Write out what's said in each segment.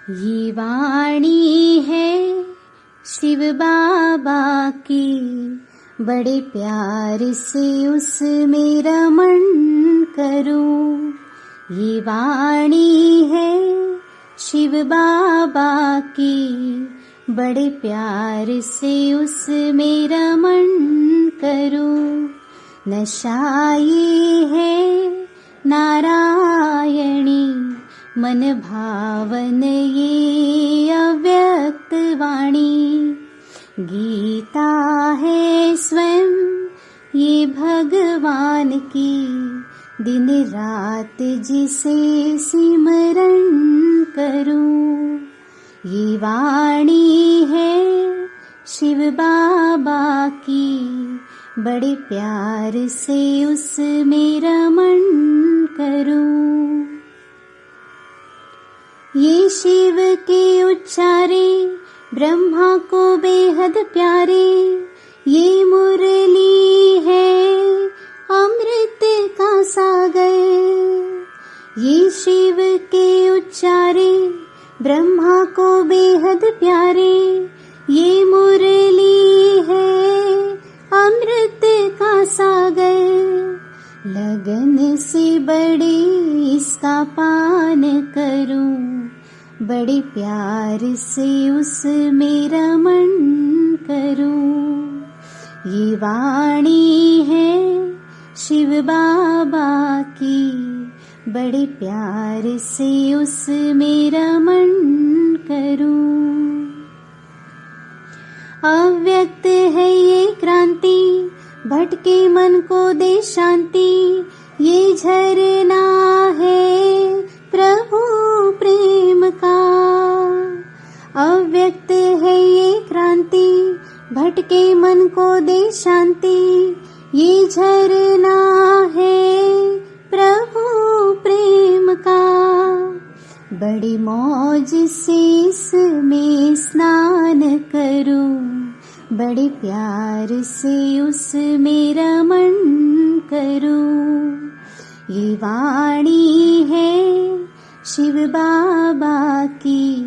ये वाणी है शिव बाबा की, बड़े प्यार से उसमें रमण करूं। ये वाणी है शिव बाबा की, बड़े प्यार से उसमें रमण करूं। नशा ये है नारायणी, मन भावन ये अव्यक्त वाणी। गीता है स्वयं ये भगवान की, दिन रात जिसे सिमरण करूं। ये वाणी है शिव बाबा की, बड़े प्यार से उसमें रमण करूं। ये शिव के उच्चारे ब्रह्मा को बेहद प्यारे, ये मुरली है अमृत का सागर। ये शिव के उच्चारे ब्रह्मा को बेहद प्यारे, ये मुरली है अमृत का सागर। लगन से बड़े इसका पान करूं, बड़े प्यार से उसमें रमण करूं। ये वाणी है शिव बाबा की, बड़े प्यार से उसमें रमण करूं। अव्यक्त है ये क्रांति, भटके मन को दे शांति। ये झरना है प्रभु प्रेम का, अव्यक्त है ये क्रांति, भटके मन को दे शांति। ये झरना है प्रभु प्रेम का, बड़ी मौज से इसमें स्नान करूं, बड़े प्यार से उसमें रमण करूं। ये वाणी है शिव बाबा की,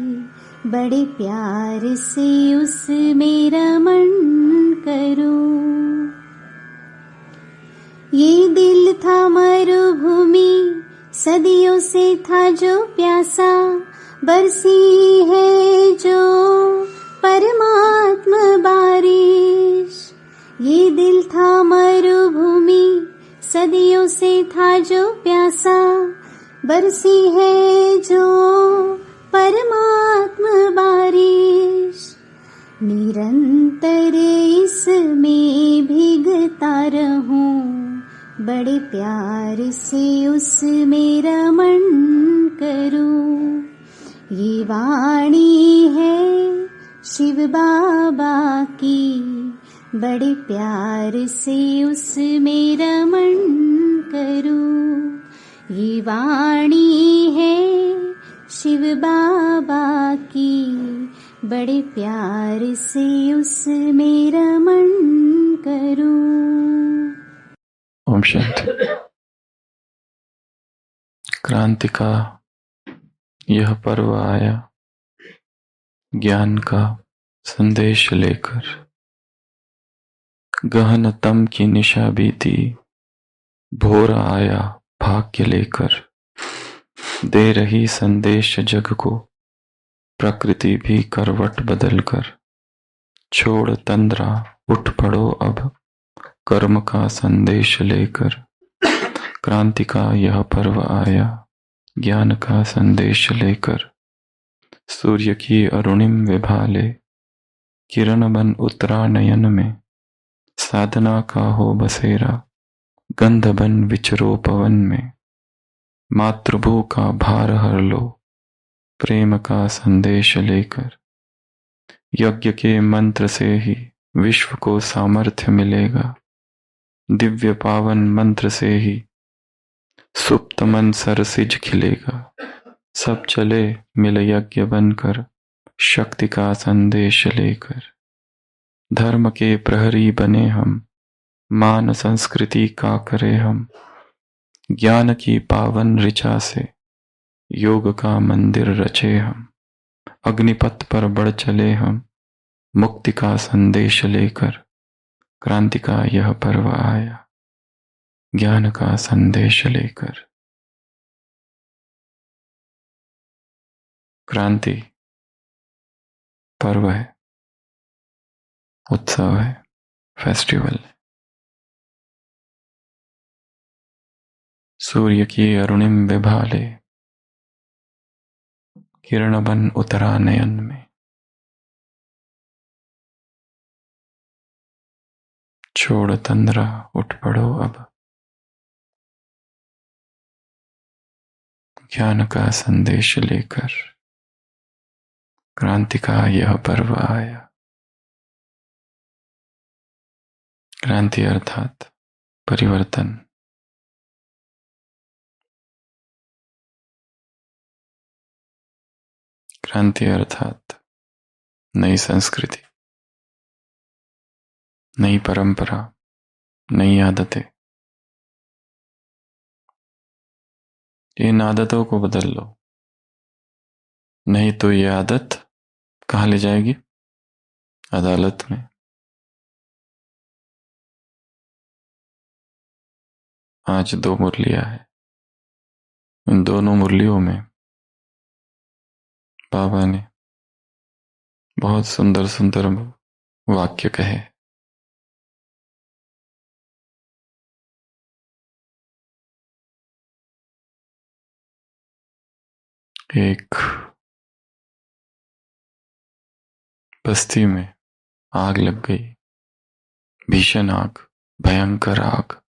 बड़े प्यार से उसमें रमण करूं। ये दिल था मरुभूमि, सदियों से था जो प्यासा, बरसी है जो परमात्मा बारिश। ये दिल था मरुभूमि, सदियों से था जो प्यासा, बरसी है जो परमात्मा बारिश। निरंतर इसमें भीगता रहूं, बड़े प्यार से उसमें रमण करूं। ये वाणी है शिव बाबा की, बड़े प्यार से उसमें रमण करूं। ये वाणी है शिव बाबा की, बड़े प्यार से उसमें रमण करूं। ओम शांति। क्रांति का यह पर्व आया, ज्ञान का संदेश लेकर। गहन तम की निशा बीती, भोर आया भाग्य लेकर। दे रही संदेश जग को प्रकृति भी करवट बदल कर। छोड़ तंद्रा उठ पड़ो अब, कर्म का संदेश लेकर। क्रांति का यह पर्व आया, ज्ञान का संदेश लेकर। सूर्य की अरुणिम विभाले, किरण बन उतरा नयन में। साधना का हो बसेरा, गंध बन विचरो पवन में। मातृभू का भार हर लो, प्रेम का संदेश लेकर। यज्ञ के मंत्र से ही विश्व को सामर्थ्य मिलेगा। दिव्य पावन मंत्र से ही सुप्त मन सरसिज खिलेगा। सब चले मिल यज्ञ बनकर, शक्ति का संदेश लेकर। धर्म के प्रहरी बने हम, मान संस्कृति का करे हम। ज्ञान की पावन ऋचा से योग का मंदिर रचे हम। अग्निपथ पर बढ़ चले हम मुक्ति का संदेश लेकर। क्रांति का यह पर्व आया ज्ञान का संदेश लेकर। क्रांति पर्व है, उत्सव है, फेस्टिवल है। सूर्य की अरुणिम विभाले किरण बन उतरा नयन में। छोड़ तंद्रा उठ पड़ो अब, ज्ञान का संदेश लेकर। क्रांति का यह पर्व आया। क्रांति अर्थात परिवर्तन। क्रांति अर्थात नई संस्कृति, नई परंपरा, नई आदतें। इन आदतों को बदल लो, नहीं तो ये आदत कहाँ ले जाएगी? अदालत में। आज 2 मुरलियां है। इन दोनों मुरलियों में बाबा ने बहुत सुंदर सुंदर वाक्य कहे। एक बस्ती में आग लग गई, भीषण आग, भयंकर आग।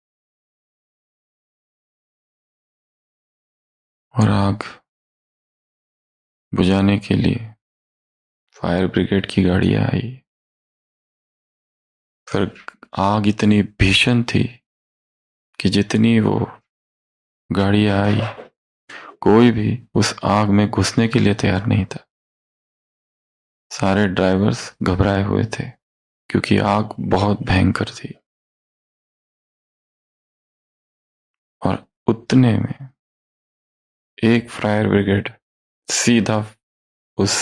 और आग बुझाने के लिए फायर ब्रिगेड की गाड़ियां आई। पर आग इतनी भीषण थी कि जितनी वो गाड़ियां आई, कोई भी उस आग में घुसने के लिए तैयार नहीं था। सारे ड्राइवर्स घबराए हुए थे क्योंकि आग बहुत भयंकर थी। और उतने में एक फायर ब्रिगेड सीधा उस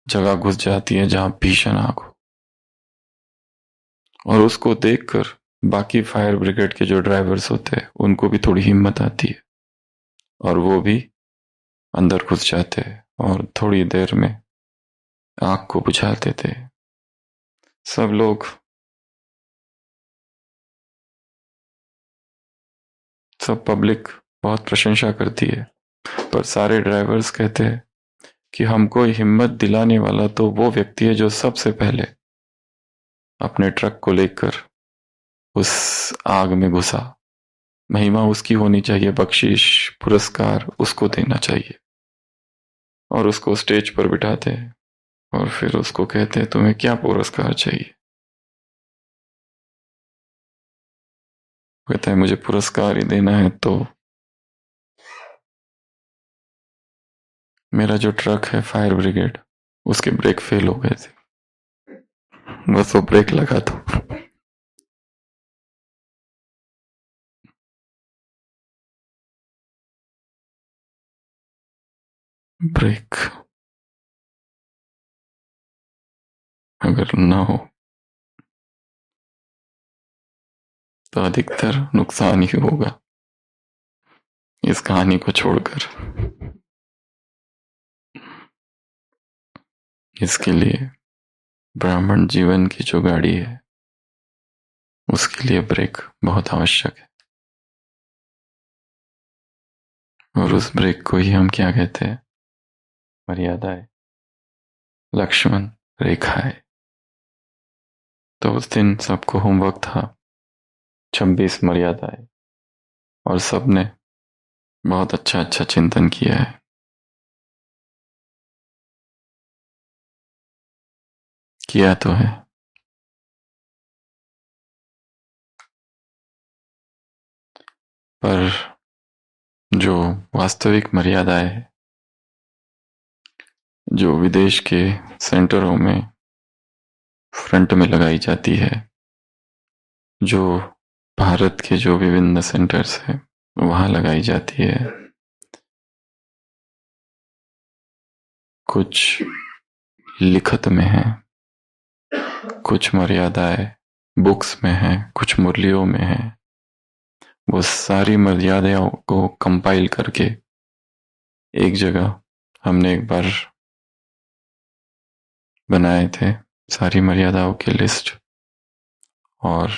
जगह घुस जाती है जहां भीषण आग हो। और उसको देखकर बाकी फायर ब्रिगेड के जो ड्राइवर्स होते हैं उनको भी थोड़ी हिम्मत आती है और वो भी अंदर घुस जाते हैं और थोड़ी देर में आग को बुझाते थे। सब लोग, सब पब्लिक बहुत प्रशंसा करती है, पर सारे ड्राइवर्स कहते हैं कि हमको हिम्मत दिलाने वाला तो वो व्यक्ति है जो सबसे पहले अपने ट्रक को लेकर उस आग में घुसा। महिमा उसकी होनी चाहिए, बख्शिश पुरस्कार उसको देना चाहिए। और उसको स्टेज पर बिठाते हैं और फिर उसको कहते हैं तुम्हें क्या पुरस्कार चाहिए? कहता है मुझे पुरस्कार ही देना है तो मेरा जो ट्रक है फायर ब्रिगेड, उसके ब्रेक फेल हो गए थे, बस वो ब्रेक लगा दो। ब्रेक अगर ना हो तो अधिकतर नुकसान ही होगा इस कहानी को छोड़कर। इसके लिए ब्राह्मण जीवन की जो गाड़ी है उसके लिए ब्रेक बहुत आवश्यक है। और उस ब्रेक को ही हम क्या कहते हैं? मर्यादाएं, लक्ष्मण रेखाएं। तो उस दिन सबको होमवर्क था 26 मर्यादाएं, और सबने बहुत अच्छा अच्छा चिंतन किया है। किया तो है, पर जो वास्तविक मर्यादाएं है, जो विदेश के सेंटरों में फ्रंट में लगाई जाती है, जो भारत के जो विभिन्न सेंटर्स है वहां लगाई जाती है, कुछ लिखत में है, कुछ मर्यादाएं बुक्स में है, कुछ मुरलियों में है। वो सारी मर्यादाओं को कंपाइल करके एक जगह हमने एक बार बनाए थे, सारी मर्यादाओं की लिस्ट, और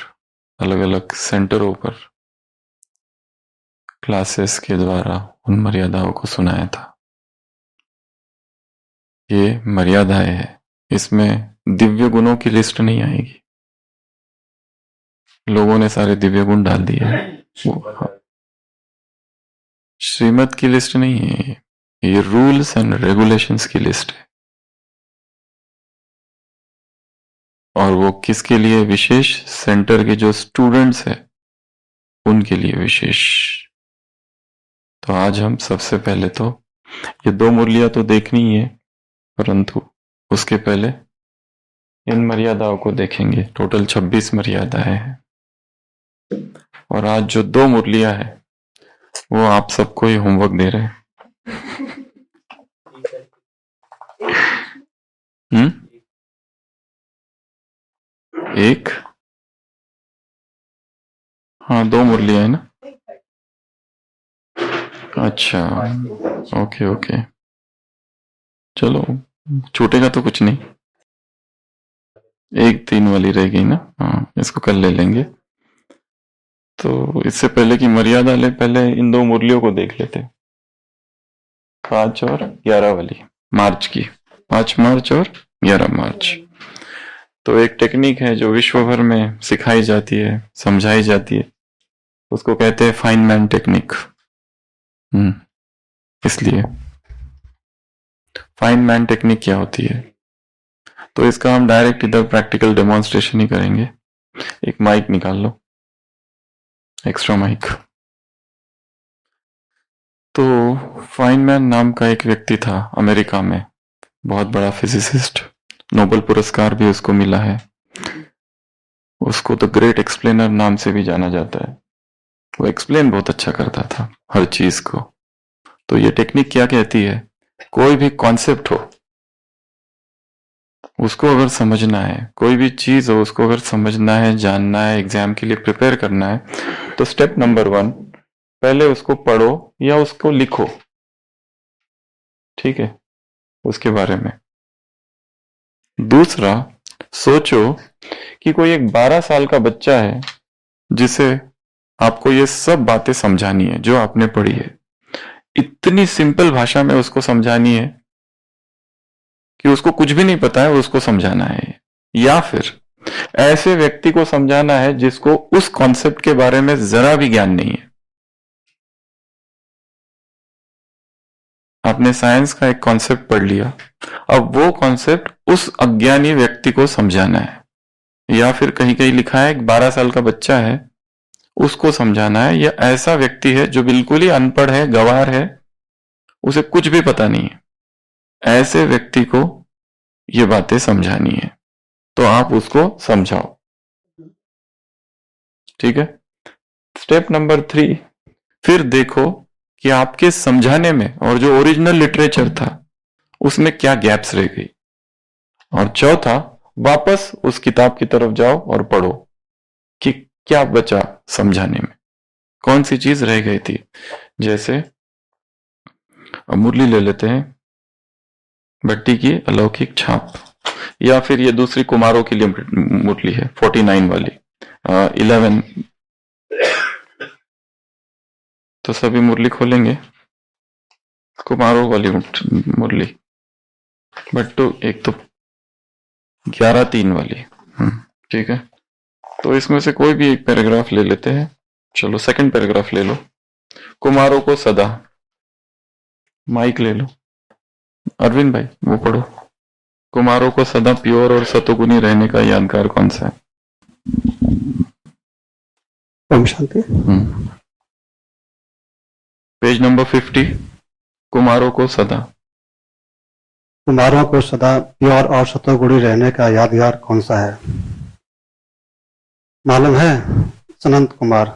अलग अलग सेंटरों पर क्लासेस के द्वारा उन मर्यादाओं को सुनाया था। ये मर्यादाएं है, इसमें दिव्य गुणों की लिस्ट नहीं आएगी। लोगों ने सारे दिव्य गुण डाल दिए हैं। श्रीमत की लिस्ट नहीं है ये रूल्स एंड रेगुलेशंस की लिस्ट है। और वो किसके लिए विशेष? सेंटर के जो स्टूडेंट्स हैं उनके लिए विशेष। तो आज हम सबसे पहले तो ये 2 मुरलियां तो देखनी ही है, परंतु उसके पहले इन मर्यादाओं को देखेंगे। टोटल 26 मर्यादाएं हैं, और आज जो 2 मुरलियां हैं वो आप सबको ही होमवर्क दे रहे हैं। एक, हाँ 2 मुरलियां है ना। अच्छा, ओके ओके, चलो छूटेगा तो कुछ नहीं। 1 3 वाली रह गई ना, हाँ इसको कल ले लेंगे। तो इससे पहले की मर्यादा ले, पहले इन 2 मुरलियों को देख लेते। 5 और 11 वाली, मार्च की, 5 मार्च और 11 मार्च। तो एक टेक्निक है जो विश्व भर में सिखाई जाती है, समझाई जाती है, उसको कहते हैं फाइनमैन टेक्निक। इसलिए फाइनमैन टेक्निक क्या होती है, तो इसका हम डायरेक्ट इधर प्रैक्टिकल डेमोन्स्ट्रेशन ही करेंगे। एक माइक निकाल लो, एक्स्ट्रा माइक। तो फाइनमैन नाम का एक व्यक्ति था अमेरिका में, बहुत बड़ा फिजिसिस्ट, नोबेल पुरस्कार भी उसको मिला है। उसको द ग्रेट एक्सप्लेनर नाम से भी जाना जाता है। वो एक्सप्लेन बहुत अच्छा करता था हर चीज को। तो ये टेक्निक क्या कहती है, कोई भी कॉन्सेप्ट हो उसको अगर समझना है, कोई भी चीज हो उसको अगर समझना है, जानना है, एग्जाम के लिए प्रिपेयर करना है, तो स्टेप नंबर 1, पहले उसको पढ़ो या उसको लिखो, ठीक है, उसके बारे में। दूसरा, सोचो कि कोई एक 12 साल का बच्चा है जिसे आपको ये सब बातें समझानी है जो आपने पढ़ी है, इतनी सिंपल भाषा में उसको समझानी है कि उसको कुछ भी नहीं पता है, उसको समझाना है। या फिर ऐसे व्यक्ति को समझाना है जिसको उस कॉन्सेप्ट के बारे में जरा भी ज्ञान नहीं है। आपने साइंस का एक कॉन्सेप्ट पढ़ लिया, अब वो कॉन्सेप्ट उस अज्ञानी व्यक्ति को समझाना है। या फिर कहीं कहीं लिखा है 12 साल का बच्चा है उसको समझाना है, या ऐसा व्यक्ति है जो बिल्कुल ही अनपढ़ है, गंवार है, उसे कुछ भी पता नहीं है, ऐसे व्यक्ति को ये बातें समझानी है। तो आप उसको समझाओ, ठीक है। स्टेप नंबर 3, फिर देखो कि आपके समझाने में और जो ओरिजिनल लिटरेचर था उसमें क्या गैप्स रह गई। और चौथा, वापस उस किताब की तरफ जाओ और पढ़ो कि क्या बचा समझाने में, कौन सी चीज रह गई थी। जैसे अब मुरली ले लेते हैं, भट्टी की अलौकिक छाप, या फिर ये दूसरी कुमारों के लिए मुरली है 49 वाली, 11। तो सभी मुरली खोलेंगे, कुमारों वाली मुरली, बट तो एक तो 11-3 वाली, ठीक है। तो इसमें से कोई भी एक पैराग्राफ ले लेते हैं। चलो सेकंड पैराग्राफ ले लो, कुमारों को सदा। माइक ले लो, अरविंद भाई वो पढ़ो। कुमारों को सदा प्योर और सतोगुनी रहने का यादगार कौन सा है? ओम शांति। पेज नंबर 50, कुमारों को सदा। कुमारों को सदा प्योर और सतोगुणी रहने का यादगार कौन सा है? मालूम है सनंत कुमार।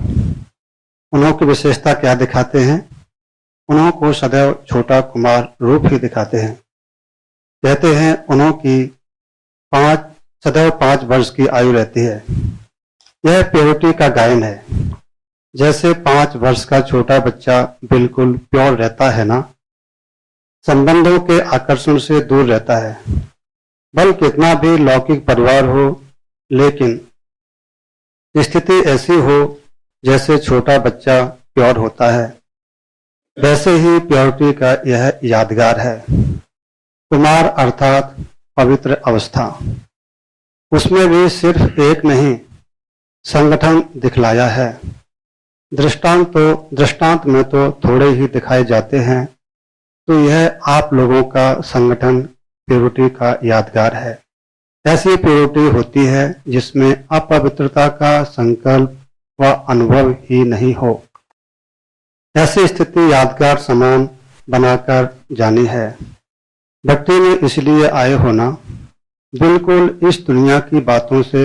उन्हों की विशेषता क्या दिखाते हैं? उन्हों को सदैव छोटा कुमार रूप ही दिखाते हैं। कहते हैं उन्हों की सदैव 5 वर्ष की आयु रहती है। यह प्योरिटी का गायन है। जैसे 5 वर्ष का छोटा बच्चा बिल्कुल प्योर रहता है ना, संबंधों के आकर्षण से दूर रहता है, बल कितना भी लौकिक परिवार हो, लेकिन स्थिति ऐसी हो जैसे छोटा बच्चा प्योर होता है, वैसे ही प्योरिटी का यह यादगार है। कुमार अर्थात पवित्र अवस्था, उसमें भी सिर्फ एक नहीं संगठन दिखलाया है। दृष्टांत में तो थोड़े ही दिखाए जाते हैं, तो यह आप लोगों का संगठन प्योरिटी का यादगार है। ऐसी प्योरिटी होती है जिसमें अपवित्रता का संकल्प व अनुभव ही नहीं हो। ऐसी स्थिति यादगार समान बनाकर जानी है। भक्ति में इसलिए आए हो ना, बिल्कुल इस दुनिया की बातों से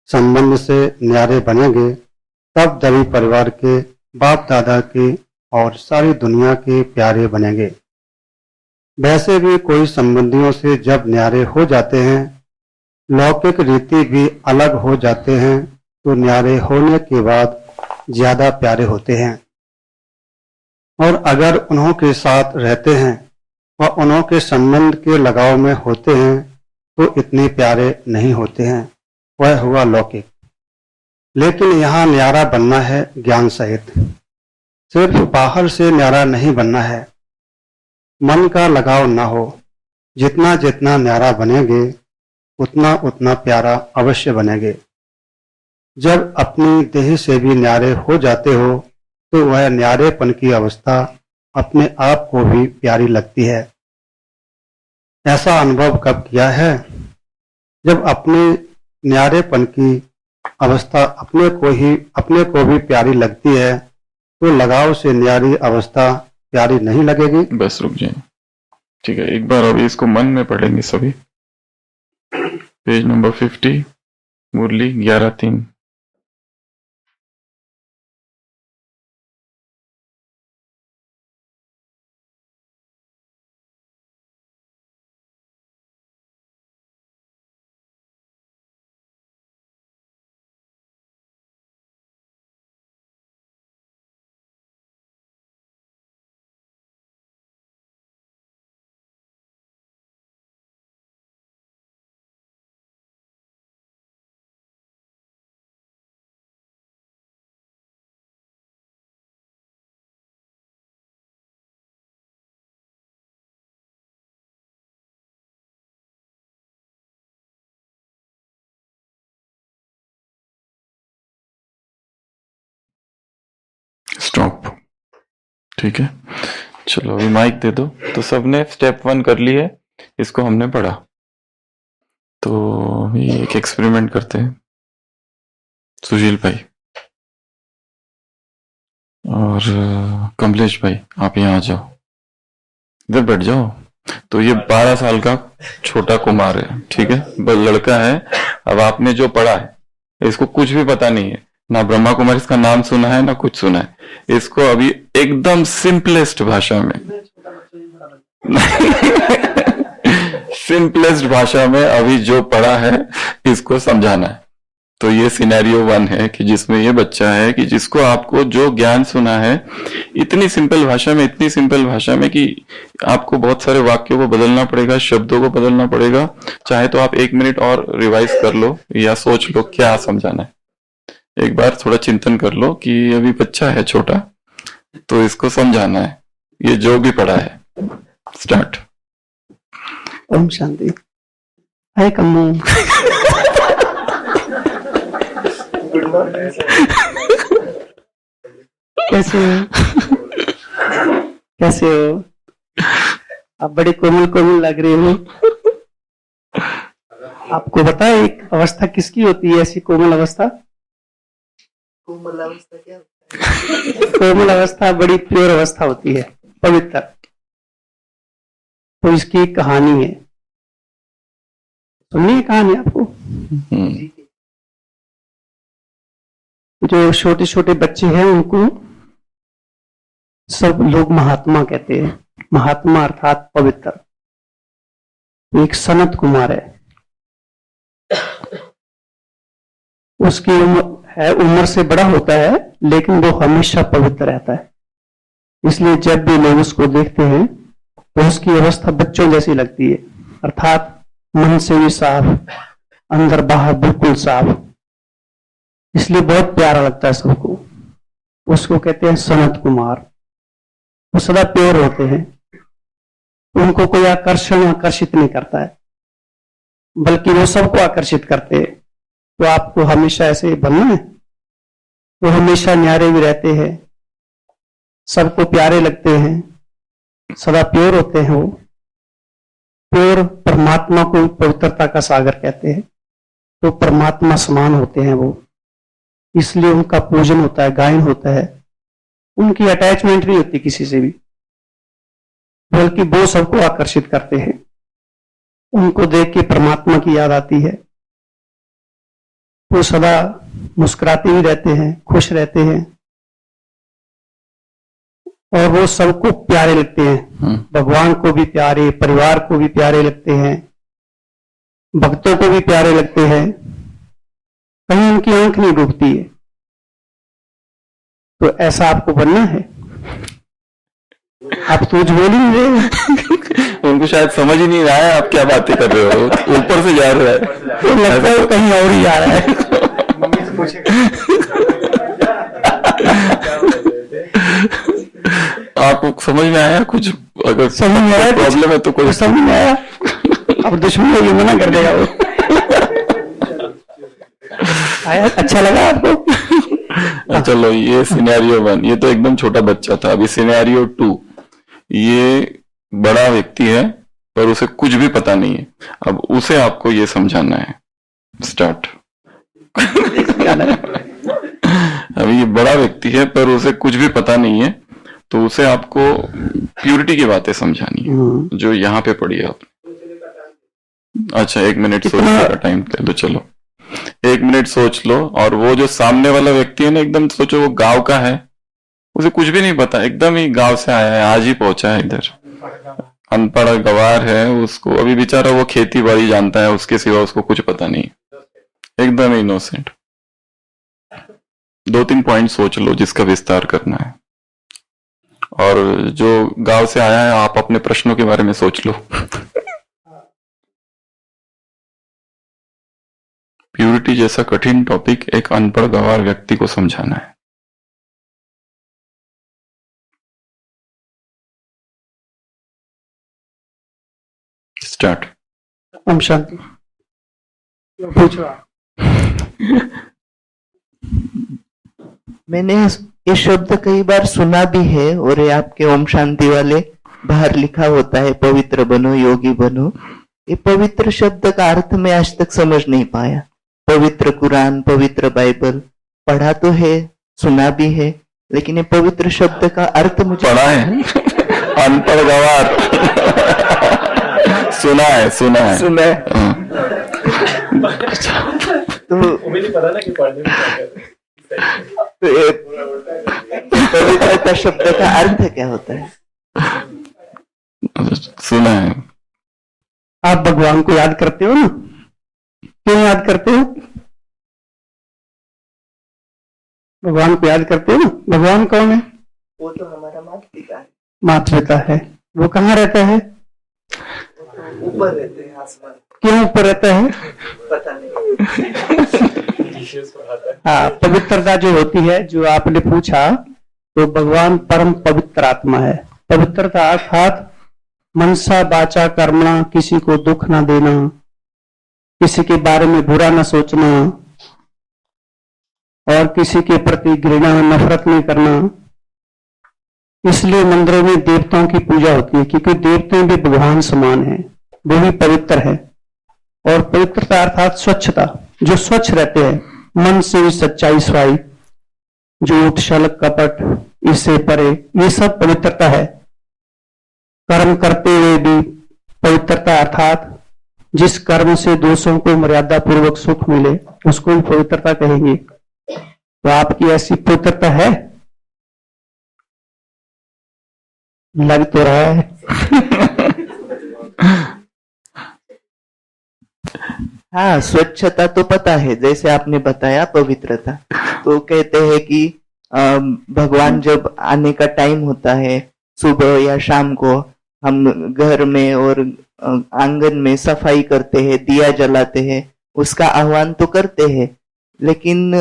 संबंध से न्यारे बनेंगे, तब दवी परिवार के, बाप दादा के और सारी दुनिया के प्यारे बनेंगे। वैसे भी कोई संबंधियों से जब न्यारे हो जाते हैं, लौकिक रीति भी अलग हो जाते हैं, तो न्यारे होने के बाद ज्यादा प्यारे होते हैं। और अगर उन्हों के साथ रहते हैं व उन्हों के संबंध के लगाव में होते हैं, तो इतने प्यारे नहीं होते हैं। वह हुआ लौकिक। लेकिन यहाँ न्यारा बनना है ज्ञान सहित। सिर्फ बाहर से न्यारा नहीं बनना है, मन का लगाव ना हो। जितना जितना न्यारा बनेंगे, उतना उतना प्यारा अवश्य बनेंगे। जब अपनी देह से भी न्यारे हो जाते हो, तो वह न्यारेपन की अवस्था अपने आप को भी प्यारी लगती है। ऐसा अनुभव कब किया है? जब अपने न्यारेपन की अवस्था अपने को भी प्यारी लगती है, तो लगाव से न्यारी अवस्था प्यारी नहीं लगेगी। बस रुक जाए, ठीक है। एक बार अभी इसको मन में पढ़ेंगे सभी। पेज नंबर 50, मुरली 11-3। स्टॉप, ठीक है। चलो अभी माइक दे दो। तो सबने स्टेप 1 कर ली है, इसको हमने पढ़ा। तो अभी एक एक्सपेरिमेंट करते हैं। सुशील भाई और कमलेश भाई, आप यहाँ आ जाओ, इधर बैठ जाओ। तो ये 12 साल का छोटा कुमार है, ठीक है, बस लड़का है। अब आपने जो पढ़ा है, इसको कुछ भी पता नहीं है, ना ब्रह्मा कुमारी इसका नाम सुना है ना कुछ सुना है। इसको अभी एकदम सिंपलेस्ट भाषा में सिंपलेस्ट भाषा में अभी जो पढ़ा है इसको समझाना है। तो ये सिनेरियो 1 है कि जिसमें ये बच्चा है कि जिसको आपको जो ज्ञान सुना है इतनी सिंपल भाषा में कि आपको बहुत सारे वाक्यों को बदलना पड़ेगा, शब्दों को बदलना पड़ेगा। चाहे तो आप 1 मिनट और रिवाइज कर लो या सोच लो क्या समझाना है। एक बार थोड़ा चिंतन कर लो कि अभी बच्चा है छोटा, तो इसको समझाना है ये जो भी पढ़ा है। स्टार्ट। ओम शांति। हाय कम्मू। कैसे हो? आप बड़ी कोमल लग रही हो। आपको पता है एक अवस्था किसकी होती है, ऐसी कोमल अवस्था? कोमल अवस्था क्या होता है? कोमल अवस्था बड़ी प्योर अवस्था होती है, पवित्र। तो इसकी कहानी है, सुनिए कहानी आपको। जो छोटे छोटे बच्चे हैं उनको सब लोग महात्मा कहते हैं। महात्मा अर्थात पवित्र। एक सनत कुमार है, उसकी उम्र से बड़ा होता है, लेकिन वो हमेशा पवित्र रहता है। इसलिए जब भी लोग उसको देखते हैं तो उसकी अवस्था बच्चों जैसी लगती है, अर्थात मन से भी साफ, अंदर बाहर बिल्कुल साफ। इसलिए बहुत प्यारा लगता है सबको। उसको कहते हैं सनत कुमार। वो सदा प्योर होते हैं, उनको कोई आकर्षित नहीं करता है, बल्कि वो सबको आकर्षित करते हैं। तो आपको हमेशा ऐसे ही बनना है। वो हमेशा न्यारे भी रहते हैं, सबको प्यारे लगते हैं, सदा प्योर होते हैं। वो प्योर परमात्मा को पवित्रता का सागर कहते हैं। तो परमात्मा समान होते हैं वो, इसलिए उनका पूजन होता है, गायन होता है। उनकी अटैचमेंट नहीं होती किसी से भी, बल्कि वो सबको आकर्षित करते हैं। उनको देख के परमात्मा की याद आती है। वो सदा मुस्कुराते ही रहते हैं, खुश रहते हैं, और वो सबको प्यारे लगते हैं। भगवान को भी प्यारे, परिवार को भी प्यारे लगते हैं, भक्तों को भी प्यारे लगते हैं। कहीं उनकी आंख नहीं डूबती है। तो ऐसा आपको बनना है। आप तो कुछ बोल ही नहीं रहे। उनको शायद समझ ही नहीं रहा है आप क्या बातें कर रहे हो, ऊपर से जा रहा है, तो लगता है कहीं और ही जा रहा है। आपको समझ में आया कुछ? अगर समझ में आया प्रॉब्लम है तो कोई समझ में आया। अब दुश्मन को ये मना कर देगा वो। आया? अच्छा लगा आपको? चलो, ये सिनेरियो 1, ये तो एकदम छोटा बच्चा था। अभी सिनेरियो 2, ये बड़ा व्यक्ति है पर उसे कुछ भी पता नहीं है। अब उसे आपको ये समझाना है। स्टार्ट। अभी ये बड़ा व्यक्ति है पर उसे कुछ भी पता नहीं है, तो उसे आपको प्यूरिटी की बातें समझानी है, जो यहाँ पे पढ़ी है आपने। अच्छा, 1 मिनट सोचने का टाइम दे दो। चलो 1 मिनट सोच लो। और वो जो सामने वाला व्यक्ति है ना, एकदम सोचो वो गांव का है, उसे कुछ भी नहीं पता, एकदम ही गांव से आया है, आज ही पहुंचा है इधर, अनपढ़ गवार है। उसको अभी बेचारा वो खेती बाड़ी जानता है, उसके सिवा उसको कुछ पता नहीं, एकदम इनोसेंट। 2-3 पॉइंट सोच लो जिसका विस्तार करना है। और जो गांव से आया है, आप अपने प्रश्नों के बारे में सोच लो। प्यूरिटी जैसा कठिन टॉपिक एक अनपढ़ गवार व्यक्ति को समझाना है। स्टार्ट। ओम शांति। पूछो आप। मैंने ये शब्द कई बार सुना भी है, और ये आपके ओम शांति वाले बाहर लिखा होता है पवित्र बनो, योगी बनो। ये पवित्र शब्द का अर्थ मैं आज तक समझ नहीं पाया। पवित्र कुरान, पवित्र बाइबल पढ़ा तो है, सुना भी है, लेकिन ये पवित्र शब्द का अर्थ मुझे पढ़ा है अनपढ़ गवार। सुना है। तो पता ना कि पढ़ने में क्या कहते हैं। पवित्रता शब्द का अर्थ क्या होता है? सुना है। आप भगवान को याद करते हो ना? क्यों याद करते हो? भगवान को याद करते हो ना? भगवान कौन है? वो तो हमारा माता पिता है। माता पिता है। वो कहाँ रहता है? ऊपर रहते हैं, आसमान। क्यों ऊपर रहता है? पता नहीं। हाँ, पवित्रता जो होती है, जो आपने पूछा, तो भगवान परम पवित्र आत्मा है। पवित्रता अर्थात मनसा वाचा कर्मणा, किसी को दुख ना देना, किसी के बारे में बुरा ना सोचना, और किसी के प्रति घृणा नफरत नहीं करना। इसलिए मंदिरों में देवताओं की पूजा होती है, क्योंकि देवते भी भगवान समान है, वो भी पवित्र है। और पवित्रता अर्थात स्वच्छता, जो स्वच्छ रहते हैं, मन से भी सच्चाई, सफाई, झूठ, छल, कपट, इससे परे, ये सब पवित्रता है। कर्म करते हुए भी पवित्रता अर्थात जिस कर्म से दोषों को मर्यादा पूर्वक सुख मिले, उसको भी पवित्रता कहेंगे। तो आपकी ऐसी पवित्रता है? लग तो रहा है। हाँ, स्वच्छता तो पता है, जैसे आपने बताया पवित्रता। तो कहते हैं कि भगवान जब आने का टाइम होता है सुबह या शाम को, हम घर में और आंगन में सफाई करते हैं, दिया जलाते हैं, उसका आह्वान तो करते हैं, लेकिन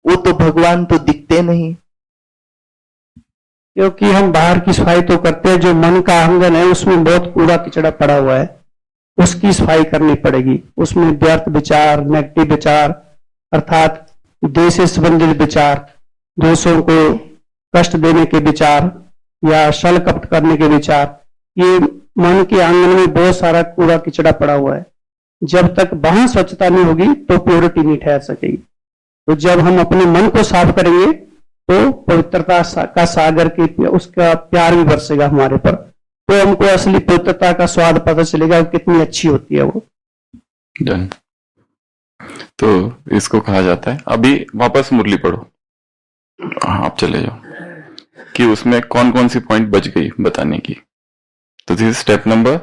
वो तो भगवान तो दिखते नहीं। क्योंकि हम बाहर की सफाई तो करते हैं, जो मन का आंगन है उसमें बहुत कूड़ा कचड़ा पड़ा हुआ है, उसकी सफाई करनी पड़ेगी। उसमें व्यर्थ विचार, नेगेटिव विचार, अर्थात देश से संबंधित विचार, दूसरों को कष्ट देने के विचार या छल कपट करने के विचार, ये मन के आंगन में बहुत सारा कूड़ा कचड़ा पड़ा हुआ है। जब तक वहां स्वच्छता नहीं होगी तो प्योरिटी नहीं ठहर सकेगी। तो जब हम अपने मन को साफ करेंगे तो पवित्रता का सागर के उसका प्यार भी बरसेगा हमारे पर, तो हमको असली पवित्रता का स्वाद पता चलेगा कितनी अच्छी होती है वो। डन। तो इसको कहा जाता है, अभी वापस मुरली पढ़ो, आप चले जाओ, कि उसमें कौन कौन सी पॉइंट बच गई बताने की। तो दिस स्टेप नंबर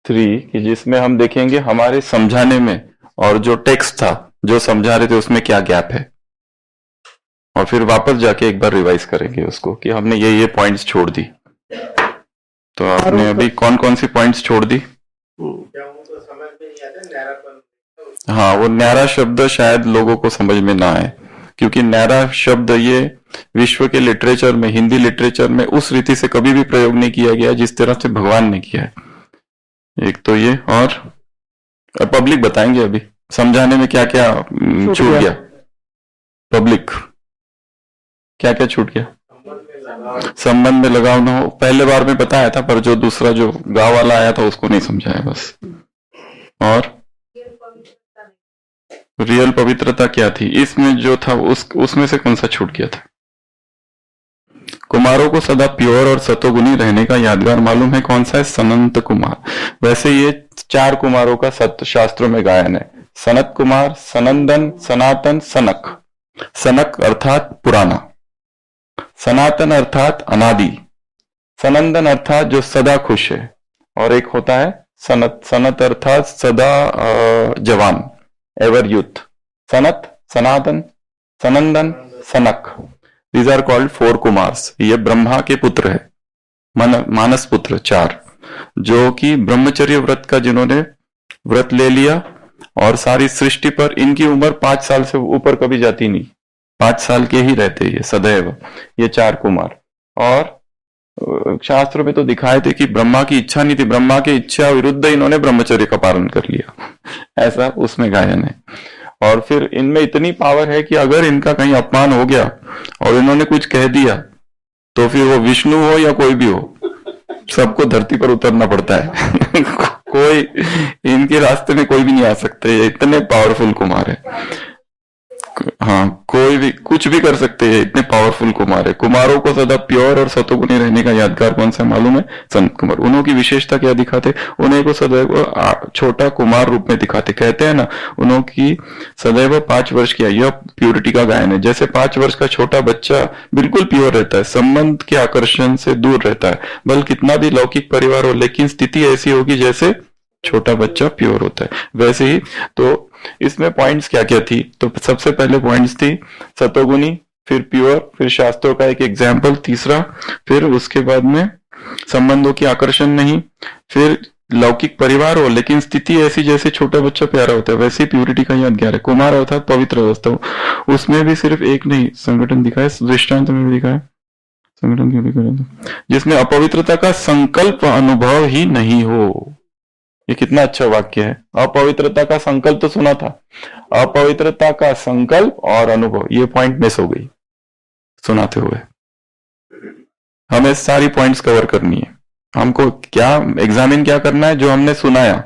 3, कि जिसमें हम देखेंगे हमारे समझाने में और जो टेक्स्ट था जो समझा रहे थे उसमें क्या गैप है, और फिर वापस जाके एक बार रिवाइज करेंगे उसको कि हमने ये पॉइंट्स छोड़ दी। तो आपने अभी कौन कौन सी पॉइंट्स छोड़ दी? हाँ, वो न्यारा शब्द शायद लोगों को समझ में ना आए, क्योंकि न्यारा शब्द ये विश्व के लिटरेचर में, हिंदी लिटरेचर में उस रीति से कभी भी प्रयोग नहीं किया गया जिस तरह से भगवान ने किया है। एक तो ये, और पब्लिक बताएंगे अभी समझाने में क्या क्या छूट गया। पब्लिक क्या क्या छूट गया? संबंध में लगाव ना हो, पहले बार में बताया था, पर जो दूसरा जो गांव वाला आया था उसको नहीं समझाया बस। और रियल पवित्रता क्या थी इसमें जो था, उसमें से कौन सा छूट गया था? कुमारों को सदा प्योर और सतोगुणी रहने का यादगार मालूम है, कौन सा है? सनंत कुमार। वैसे ये 4 कुमारों का सत्य शास्त्रों में गायन है, सनत कुमार, सनंदन, सनातन, सनक। सनक अर्थात पुराना, सनातन अर्थात अनादि, सनंदन अर्थात जो सदा खुश है, और एक होता है सनत। सनत अर्थात सदा जवान, एवर यूथ। सनत, सनातन, सनंदन, सनक, दीज आर कॉल्ड 4 कुमार्स। ये ब्रह्मा के पुत्र है, मानस पुत्र 4, जो कि ब्रह्मचर्य व्रत का जिन्होंने व्रत ले लिया, और सारी सृष्टि पर इनकी उम्र 5 साल से ऊपर कभी जाती नहीं, 5 साल के ही रहते ये सदैव, ये 4 कुमार। और शास्त्रों में तो दिखाए थे कि ब्रह्मा की इच्छा नहीं थी, ब्रह्मा की इच्छा विरुद्ध इन्होंने ब्रह्मचर्य का पालन कर लिया, ऐसा उसमें गायन है। और फिर इनमें इतनी पावर है कि अगर इनका कहीं अपमान हो गया और इन्होंने कुछ कह दिया, तो फिर वो विष्णु हो या कोई भी हो, सबको धरती पर उतरना पड़ता है। कोई इनके रास्ते में कोई भी नहीं आ सकते, ये इतने पावरफुल कुमार है। हाँ, कोई भी कुछ भी कर सकते हैं, इतने पावरफुल कुमार है। कुमारों को सदा प्योर और सतोगुणी रहने का यादगार कौन सा मालूम है? संत कुमार। उन्हों की विशेषता क्या दिखाते? उन्हें को सदैव छोटा कुमार रूप में दिखाते। कहते हैं ना, उन्हों की सदैव 5 वर्ष की आयु, प्योरिटी का गायन है। जैसे 5 वर्ष का छोटा बच्चा बिल्कुल प्योर रहता है, संबंध के आकर्षण से दूर रहता है, बल कितना भी लौकिक परिवार हो, लेकिन स्थिति ऐसी होगी जैसे छोटा बच्चा प्योर होता है, वैसे ही। तो इसमें पॉइंट्स क्या क्या थी? तो सबसे पहले पॉइंट्स थी सतोगुणी, फिर प्योर, फिर शास्त्रों का एक एग्जाम्पल, तीसरा, फिर उसके बाद में संबंधों की आकर्षण नहीं, फिर लौकिक परिवार हो लेकिन स्थिति ऐसी जैसे छोटा बच्चा प्यारा होता है, वैसे प्योरिटी का यादगार है। कुमार अर्थात पवित्र अवस्था हो, उसमें भी सिर्फ एक नहीं, संगठन दिखाए, दृष्टांत में भी दिखाए, संगठन क्यों भी करें, जिसमें अपवित्रता का संकल्प अनुभव ही नहीं हो। ये कितना अच्छा वाक्य है। अपवित्रता का संकल्प तो सुना था, अपवित्रता का संकल्प और अनुभव, ये पॉइंट मिस हो गई सुनाते हुए। हमें सारी पॉइंट्स कवर करनी है। हमको क्या एग्जामिन क्या करना है? जो हमने सुनाया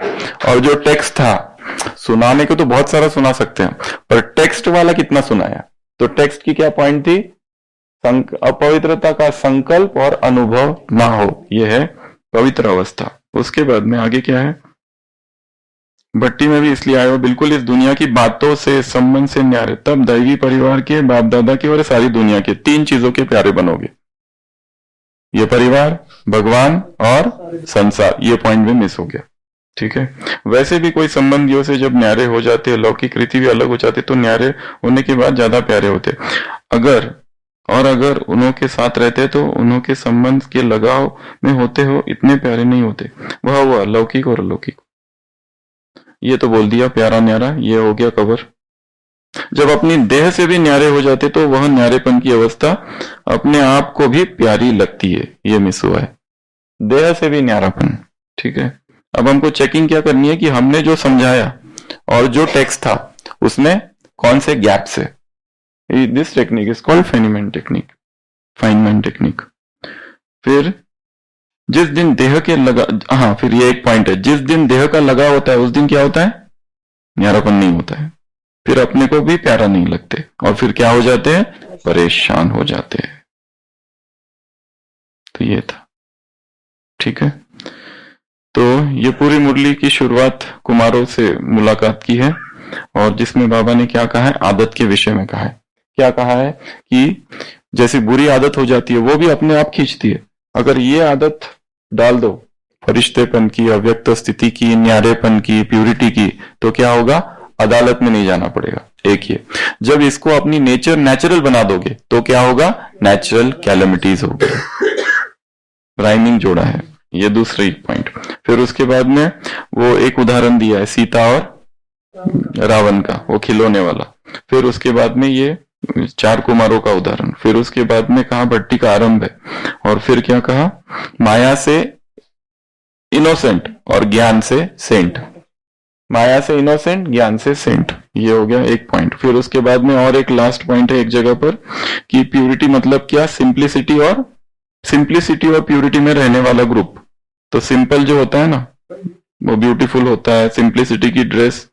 और जो टेक्स्ट था, सुनाने को तो बहुत सारा सुना सकते हैं, पर टेक्स्ट वाला कितना सुनाया? तो टेक्स्ट की क्या पॉइंट थी? अपवित्रता का संकल्प और अनुभव ना हो, यह है पवित्र अवस्था। उसके बाद में आगे क्या है? भट्टी में भी इसलिए आए हो, बिल्कुल इस दुनिया की बातों से, संबंध से न्यारे, तब दैवी परिवार के, बाप दादा के और सारी दुनिया के 3 चीजों के प्यारे बनोगे। ये परिवार, भगवान और संसार, ये पॉइंट भी मिस हो गया। ठीक है। वैसे भी कोई संबंधियों से जब न्यारे हो जाते हैं, लौकिक रीति भी अलग हो जाती है, तो न्यारे होने के बाद ज्यादा प्यारे होते। अगर उन्होंने साथ रहते तो उन्होंने संबंध के लगाव में होते हो इतने प्यारे नहीं होते। वह हुआ लौकिक और अलौकिक। ये तो बोल दिया प्यारा न्यारा, ये हो गया कवर। जब अपनी देह से भी न्यारे हो जाते तो वह न्यारेपन की अवस्था अपने आप को भी प्यारी लगती है। ये मिस हुआ है, देह से भी न्यारापन। ठीक है, अब हमको चेकिंग क्या करनी है कि हमने जो समझाया और जो टेक्स्ट था उसमें कौन से गैप्स है। This technique is called Feynman technique, Feynman technique. फिर जिस दिन देह के लगा, हाँ फिर ये एक पॉइंट है, जिस दिन देह का लगा होता है उस दिन क्या होता है, न्यारापन नहीं होता है। फिर अपने को भी प्यारा नहीं लगते और फिर क्या हो जाते हैं, परेशान हो जाते हैं। तो ये था, ठीक है। तो ये पूरी मुरली की शुरुआत कुमारों से मुलाकात की है और जिसमें बाबा ने क्या कहा है, आदत के विषय में कहा है। क्या कहा है कि जैसी बुरी आदत हो जाती है वो भी अपने आप खींचती है। अगर ये आदत डाल दो फरिश्तेपन की, अव्यक्त स्थिति की, न्यारेपन की, प्यूरिटी की, तो क्या होगा, अदालत में नहीं जाना पड़ेगा। एक ये, जब इसको अपनी नेचुरल बना दोगे तो क्या होगा, नेचुरल कैलेमिटीज होगी। राइमिंग जोड़ा है, ये दूसरी पॉइंट। फिर उसके बाद में वो एक उदाहरण दिया है सीता और रावण का, वो खिलौने वाला। फिर उसके बाद में ये 4 कुमारों का उदाहरण। फिर उसके बाद में कहा भट्टी का आरंभ है और फिर क्या कहा, माया से इनोसेंट और ज्ञान से सेंट। माया से इनोसेंट, ज्ञान से सेंट, ये हो गया एक पॉइंट। फिर उसके बाद में और एक लास्ट पॉइंट है एक जगह पर कि प्यूरिटी मतलब क्या, सिंप्लिसिटी और प्यूरिटी में रहने वाला ग्रुप। तो सिंपल जो होता है ना वो ब्यूटीफुल होता है। सिंप्लिसिटी की ड्रेस,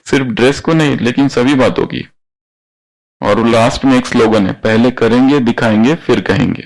सिर्फ ड्रेस को नहीं लेकिन सभी बातों की। और लास्ट में एक स्लोगन है, पहले करेंगे दिखाएंगे फिर कहेंगे,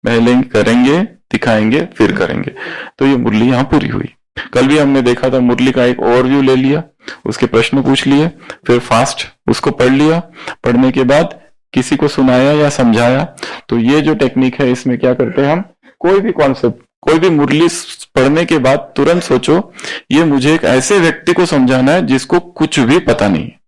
पहले करेंगे दिखाएंगे फिर करेंगे। तो ये मुरली यहां पूरी हुई। कल भी हमने देखा था, मुरली का एक ओवरव्यू ले लिया, उसके प्रश्न पूछ लिए, फिर फास्ट उसको पढ़ लिया, पढ़ने के बाद किसी को सुनाया या समझाया। तो ये जो टेक्निक है इसमें क्या करते हैं हम, कोई भी कॉन्सेप्ट, कोई भी मुरली पढ़ने के बाद तुरंत सोचो ये मुझे एक ऐसे व्यक्ति को समझाना है जिसको कुछ भी पता नहीं है।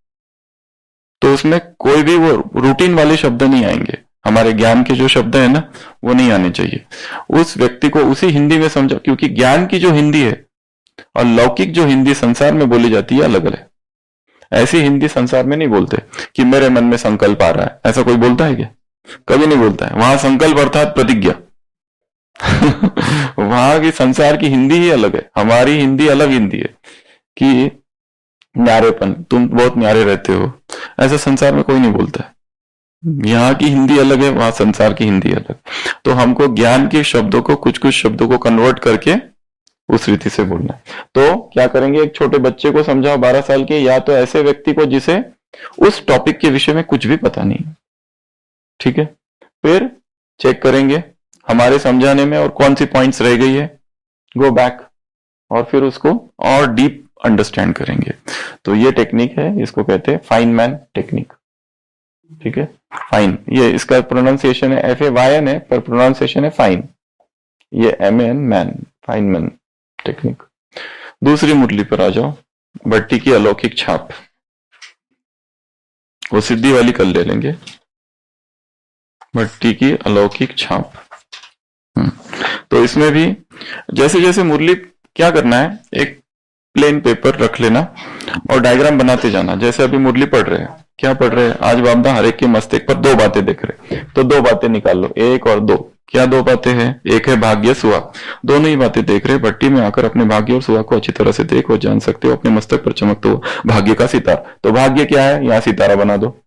तो उसमें कोई भी वो रूटीन वाले शब्द नहीं आएंगे, हमारे ज्ञान के जो शब्द है ना वो नहीं आने चाहिए। उस व्यक्ति को उसी हिंदी में समझा, क्योंकि ज्ञान की जो हिंदी है और लौकिक जो हिंदी संसार में बोली जाती है अलग अलग। ऐसी हिंदी संसार में नहीं बोलते कि मेरे मन में संकल्प आ रहा है, ऐसा कोई बोलता है क्या, कभी नहीं बोलता है। वहां संकल्प अर्थात प्रतिज्ञा वहां की संसार की हिंदी ही अलग है, हमारी हिंदी अलग हिंदी है कि न्यारेपन, तुम बहुत न्यारे रहते हो, ऐसा संसार में कोई नहीं बोलता है। यहाँ की हिंदी अलग है, वहां संसार की हिंदी अलग। तो हमको ज्ञान के शब्दों को, कुछ कुछ शब्दों को कन्वर्ट करके उस रीति से बोलना है। तो क्या करेंगे, एक छोटे बच्चे को समझाओ 12 साल के, या तो ऐसे व्यक्ति को जिसे उस टॉपिक के विषय में कुछ भी पता नहीं, ठीक है। फिर चेक करेंगे हमारे समझाने में और कौन सी पॉइंट्स रह गई है, गो बैक और फिर उसको और डीप अंडरस्टैंड करेंगे। तो ये टेक्निक है, इसको कहते हैं फाइनमैन टेक्निक, ठीक है। फाइन, ये इसका प्रोनाउंसिएशन है FAYN है, पर प्रोनाउंसिएशन है फाइन, ये MAN मैन, फाइनमैन टेक्निक। दूसरी मुरली पर आ जाओ, भट्टी की अलौकिक छाप, वो सिद्धि वाली कल ले लेंगे। भट्टी की अलौकिक छाप। तो इसमें भी जैसे जैसे मुरली क्या करना है, एक प्लेन पेपर रख लेना और डायग्राम बनाते जाना। जैसे अभी मुरली पढ़ रहे हैं, क्या पढ़ रहे हैं, आज बाबा हर एक के मस्तिष्क पर 2 बातें देख रहे, तो 2 बातें निकाल लो, 1 और 2। क्या 2 बातें हैं, एक है भाग्य सुहाग, दोनों ही बातें देख रहे। भट्टी में आकर अपने भाग्य और सुहाग को अच्छी तरह से देख और जान सकते हो, अपने मस्तक पर चमकते हो भाग्य का सितारा। तो भाग्य क्या है, यहाँ सितारा बना दो।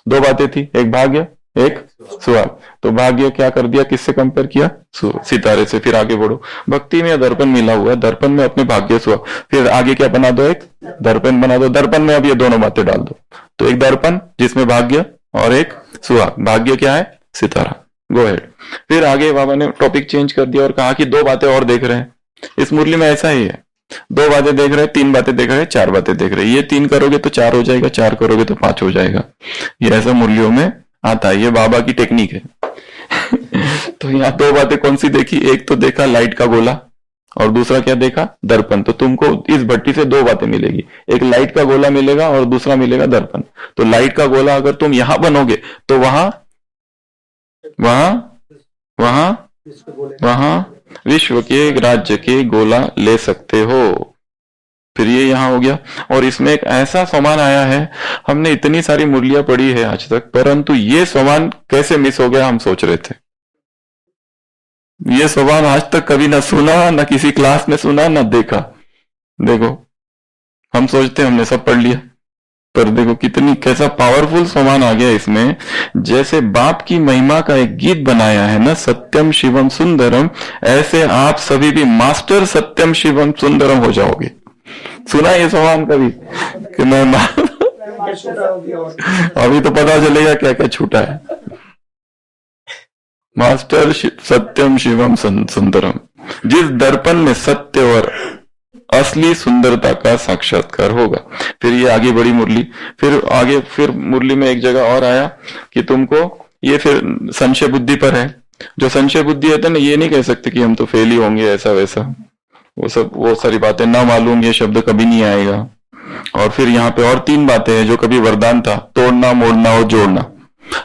2 बातें थी, एक भाग्य एक सुहाग, तो भाग्य क्या कर दिया, किससे कंपेयर किया, सितारे से। फिर आगे बढ़ो, भक्ति में दर्पण मिला हुआ है, दर्पण में अपने भाग्य सुहाग, फिर आगे क्या बना दो, एक दर्पण बना दो, दर्पण में अब ये दोनों बातें डाल दो। तो एक दर्पण जिसमें भाग्य और एक सुहाग, भाग्य क्या है, सितारा, गो हेड। फिर आगे बाबा ने टॉपिक चेंज कर दिया और कहा कि 2 बातें और देख रहे हैं। इस मुरली में ऐसा ही है, 2 बातें देख रहे हैं, 3 बातें देख रहे हैं, 4 बातें देख रहे हैं। ये 3 करोगे तो 4 हो जाएगा, 4 करोगे तो 5 हो जाएगा। ये ऐसा मुरलियों में आता है, ये बाबा की टेक्निक है। तो यहाँ 2 बातें कौन सी देखी, एक तो देखा लाइट का गोला और दूसरा क्या देखा, दर्पण। तो तुमको इस भट्टी से दो बातें मिलेगी, एक लाइट का गोला मिलेगा और दूसरा मिलेगा दर्पण। तो लाइट का गोला अगर तुम यहां बनोगे तो वहां वहां वहां वहां विश्व के राज्य के गोला ले सकते हो। फिर ये यहां हो गया। और इसमें एक ऐसा सामान आया है, हमने इतनी सारी मुरलियां पढ़ी है आज तक, परंतु ये सामान कैसे मिस हो गया हम सोच रहे थे। ये सामान आज तक कभी ना सुना, ना किसी क्लास में सुना, ना देखा। देखो हम सोचते हमने सब पढ़ लिया, पर देखो कितनी कैसा पावरफुल सामान आ गया इसमें। जैसे बाप की महिमा का एक गीत बनाया है ना, सत्यम शिवम सुंदरम, ऐसे आप सभी भी मास्टर सत्यम शिवम सुंदरम हो जाओगे। सुना ये सामान कभी कि मैं अभी तो पता चलेगा क्या क्या छूटा है। मास्टर सत्यम शिवम सुंदरम, जिस दर्पण में सत्य और असली सुंदरता का साक्षात्कार होगा। फिर ये आगे बड़ी मुरली, फिर मुरली में एक जगह और आया कि तुमको ये फिर संशय बुद्धि पर है। जो संशय बुद्धि है ना, ये नहीं कह सकते कि हम तो फेल ही होंगे ऐसा वैसा, वो सारी बातें ना मालूम, ये शब्द कभी नहीं आएगा। और फिर यहाँ पे और 3 बातें हैं जो कभी वरदान था, तोड़ना, मोड़ना और जोड़ना।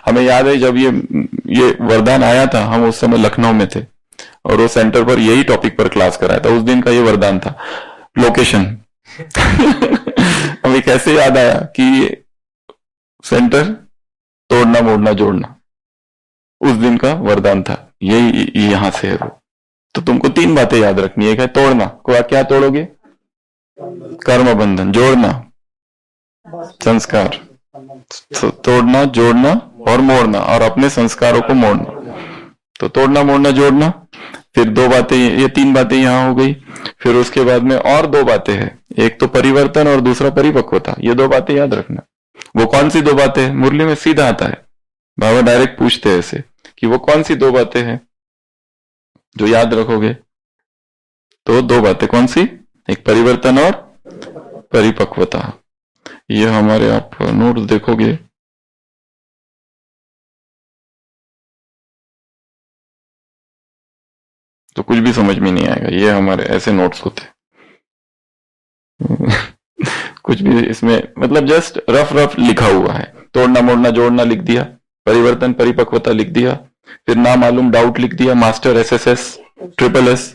हमें याद है जब ये वरदान आया था, हम उस समय लखनऊ में थे और वो सेंटर पर यही टॉपिक पर क्लास कराया था। उस दिन का ये वरदान था, लोकेशन। हमें कैसे याद आया कि सेंटर तोड़ना, मोड़ना, जोड़ना उस दिन का वरदान था, यही यहां से है वो। तो तुमको 3 बातें याद रखनी है। एक है तोड़ना, क्या तोड़ोगे, कर्म बंधन। जोड़ना, संस्कार। तोड़ना, जोड़ना और मोड़ना, और अपने संस्कारों को मोड़ना। तो तोड़ना, मोड़ना, जोड़ना। फिर 2 बातें, ये 3 बातें यहां हो गई। फिर उसके बाद में और 2 बातें हैं, एक तो परिवर्तन और दूसरा परिपक्वता। ये 2 बातें याद रखना। वो कौन सी 2 बातें हैं, मुरली में सीधा आता है, बाबा डायरेक्ट पूछते हैं ऐसे कि वो कौन सी 2 बातें हैं जो याद रखोगे। तो 2 बातें कौन सी, एक परिवर्तन और परिपक्वता। ये हमारे आप नोट्स देखोगे तो कुछ भी समझ में नहीं आएगा। ये हमारे ऐसे नोट्स होते कुछ भी इसमें मतलब जस्ट रफ लिखा हुआ है। तोड़ना, मोड़ना, जोड़ना लिख दिया, परिवर्तन, परिपक्वता लिख दिया, फिर ना मालूम डाउट लिख दिया, मास्टर, SSS, SSS।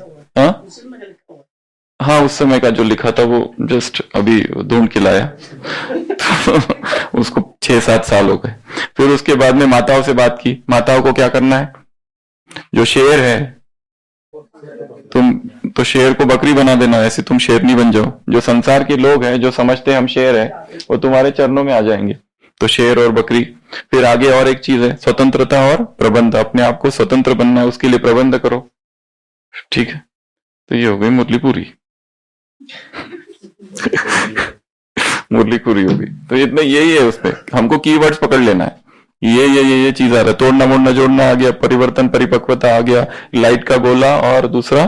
हाँ उस समय का जो लिखा था वो जस्ट अभी ढूंढ के लाया। तो उसको 6-7 साल हो गए। फिर उसके बाद में माताओं से बात की। माताओं को क्या करना है, जो शेर है तुम तो शेर को बकरी बना देना, ऐसे तुम शेर नहीं बन जाओ। जो संसार के लोग हैं जो समझते हैं हम शेर हैं, वो तुम्हारे चरणों में आ जाएंगे। तो शेर और बकरी। फिर आगे और एक चीज है, स्वतंत्रता और प्रबंध। अपने आप को स्वतंत्र बनना है, उसके लिए प्रबंध करो। ठीक है, तो ये हो गई मुरली पूरी। मुरली पूरी होगी। तो इतना यही है, उसमें हमको कीवर्ड्स पकड़ लेना है। ये चीज आ रहा है, तोड़ना, मोड़ना, जोड़ना आ गया, परिवर्तन, परिपक्वता आ गया, लाइट का गोला और दूसरा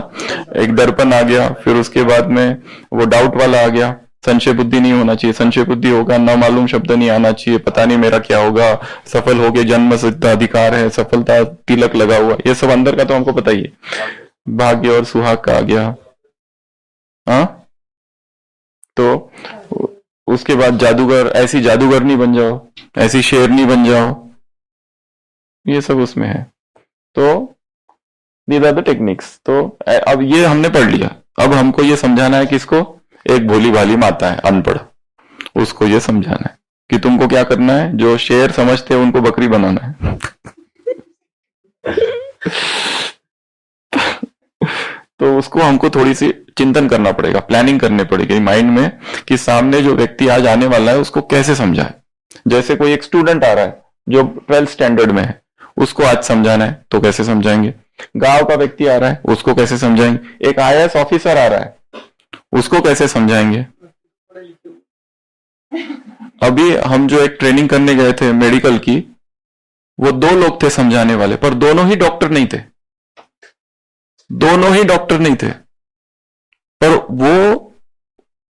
एक दर्पण आ गया। फिर उसके बाद में वो डाउट वाला आ गया, संशय बुद्धि नहीं होना चाहिए। संशय बुद्धि होगा, न मालूम शब्द नहीं आना चाहिए, पता नहीं मेरा क्या होगा, सफल हो गए, जन्म सिद्ध अधिकार है, सफलता तिलक लगा हुआ, ये सब अंदर का तो हमको पता ही है। भाग्य और सुहाग का आ गया। हाँ, तो उसके बाद जादूगर, ऐसी जादूगर नहीं बन जाओ, ऐसी शेरनी बन जाओ, ये सब उसमें है। तो दीज आर द टेक्निक्स। तो अब ये हमने पढ़ लिया। अब हमको ये समझाना है किसको, एक भोली भाली माता है अनपढ़, उसको ये समझाना है कि तुमको क्या करना है। जो शेर समझते हैं उनको बकरी बनाना है। तो उसको हमको थोड़ी सी चिंतन करना पड़ेगा, प्लानिंग करनी पड़ेगी माइंड में कि सामने जो व्यक्ति आज आने वाला है उसको कैसे समझाए। जैसे कोई एक स्टूडेंट आ रहा है जो 12th स्टैंडर्ड में है, उसको आज समझाना है तो कैसे समझाएंगे। गांव का व्यक्ति आ रहा है, उसको कैसे समझाएंगे। एक IAS ऑफिसर आ रहा है, उसको कैसे समझाएंगे। अभी हम जो एक ट्रेनिंग करने गए थे मेडिकल की, वो 2 लोग थे समझाने वाले, पर दोनों ही डॉक्टर नहीं थे। दोनों ही डॉक्टर नहीं थे, पर वो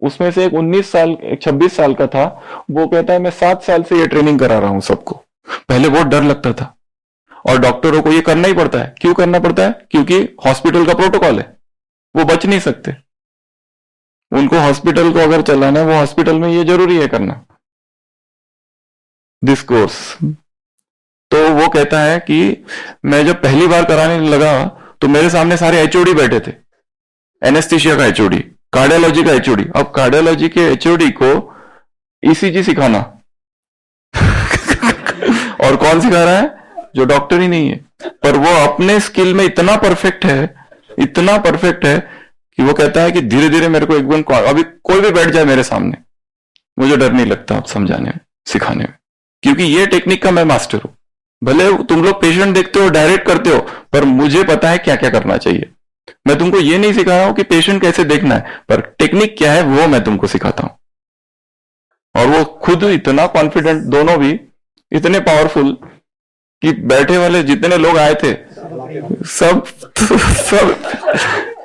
उसमें से एक 19 साल, एक 26 साल का था। वो कहता है मैं 7 साल से ये ट्रेनिंग करा रहा हूं सबको। पहले बहुत डर लगता था, और डॉक्टरों को ये करना ही पड़ता है। क्यों करना पड़ता है, क्योंकि हॉस्पिटल का प्रोटोकॉल है। वो बच नहीं सकते। उनको हॉस्पिटल को अगर चलाना है, वो हॉस्पिटल में ये जरूरी है करना, दिस कोर्स। तो वो कहता है कि मैं जब पहली बार कराने लगा तो मेरे सामने सारे एचओडी बैठे थे, एनेस्थीसिया का एचओडी, कार्डियोलॉजी का एचओडी। अब कार्डियोलॉजी के एचओडी को ईसीजी सिखाना और कौन सिखा रहा है? जो डॉक्टर ही नहीं है, पर वो अपने स्किल में इतना परफेक्ट है, इतना परफेक्ट है कि वो कहता है कि धीरे धीरे मेरे को एकदम, अभी कोई भी बैठ जाए मेरे सामने, मुझे डर नहीं लगता अब समझाने में, सिखाने में, क्योंकि ये टेक्निक का मैं मास्टर हूं। भले तुम लोग पेशेंट देखते हो, डायरेक्ट करते हो, पर मुझे पता है क्या क्या करना चाहिए। मैं तुमको ये नहीं सिखा रहा हूं कि पेशेंट कैसे देखना है, पर टेक्निक क्या है वो मैं तुमको सिखाता हूं। और वो खुद इतना कॉन्फिडेंट, दोनों भी इतने पावरफुल कि बैठे वाले जितने लोग आए थे सब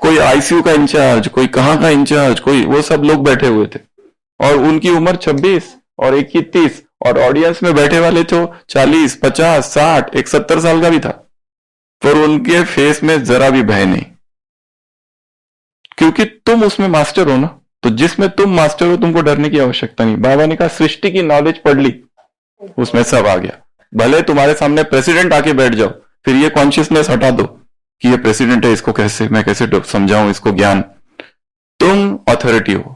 कोई आईसीयू का इंचार्ज, कोई कहां का इंचार्ज, कोई, वो सब लोग बैठे हुए थे। और उनकी उम्र 26 और एक की 30, और ऑडियंस में बैठे वाले तो 40, 50, 60, एक 70 साल का भी था, पर उनके फेस में जरा भी भय नहीं, क्योंकि तुम उसमें मास्टर हो ना। तो जिसमें तुम मास्टर हो तुमको डरने की आवश्यकता नहीं। बाबा ने कहा सृष्टि की नॉलेज पढ़ ली, उसमें सब आ गया। भले तुम्हारे सामने प्रेसिडेंट आके बैठ जाओ, फिर ये कॉन्शियसनेस हटा दो कि ये प्रेसिडेंट है, इसको कैसे मैं कैसे समझाऊं इसको ज्ञान। तुम अथॉरिटी हो,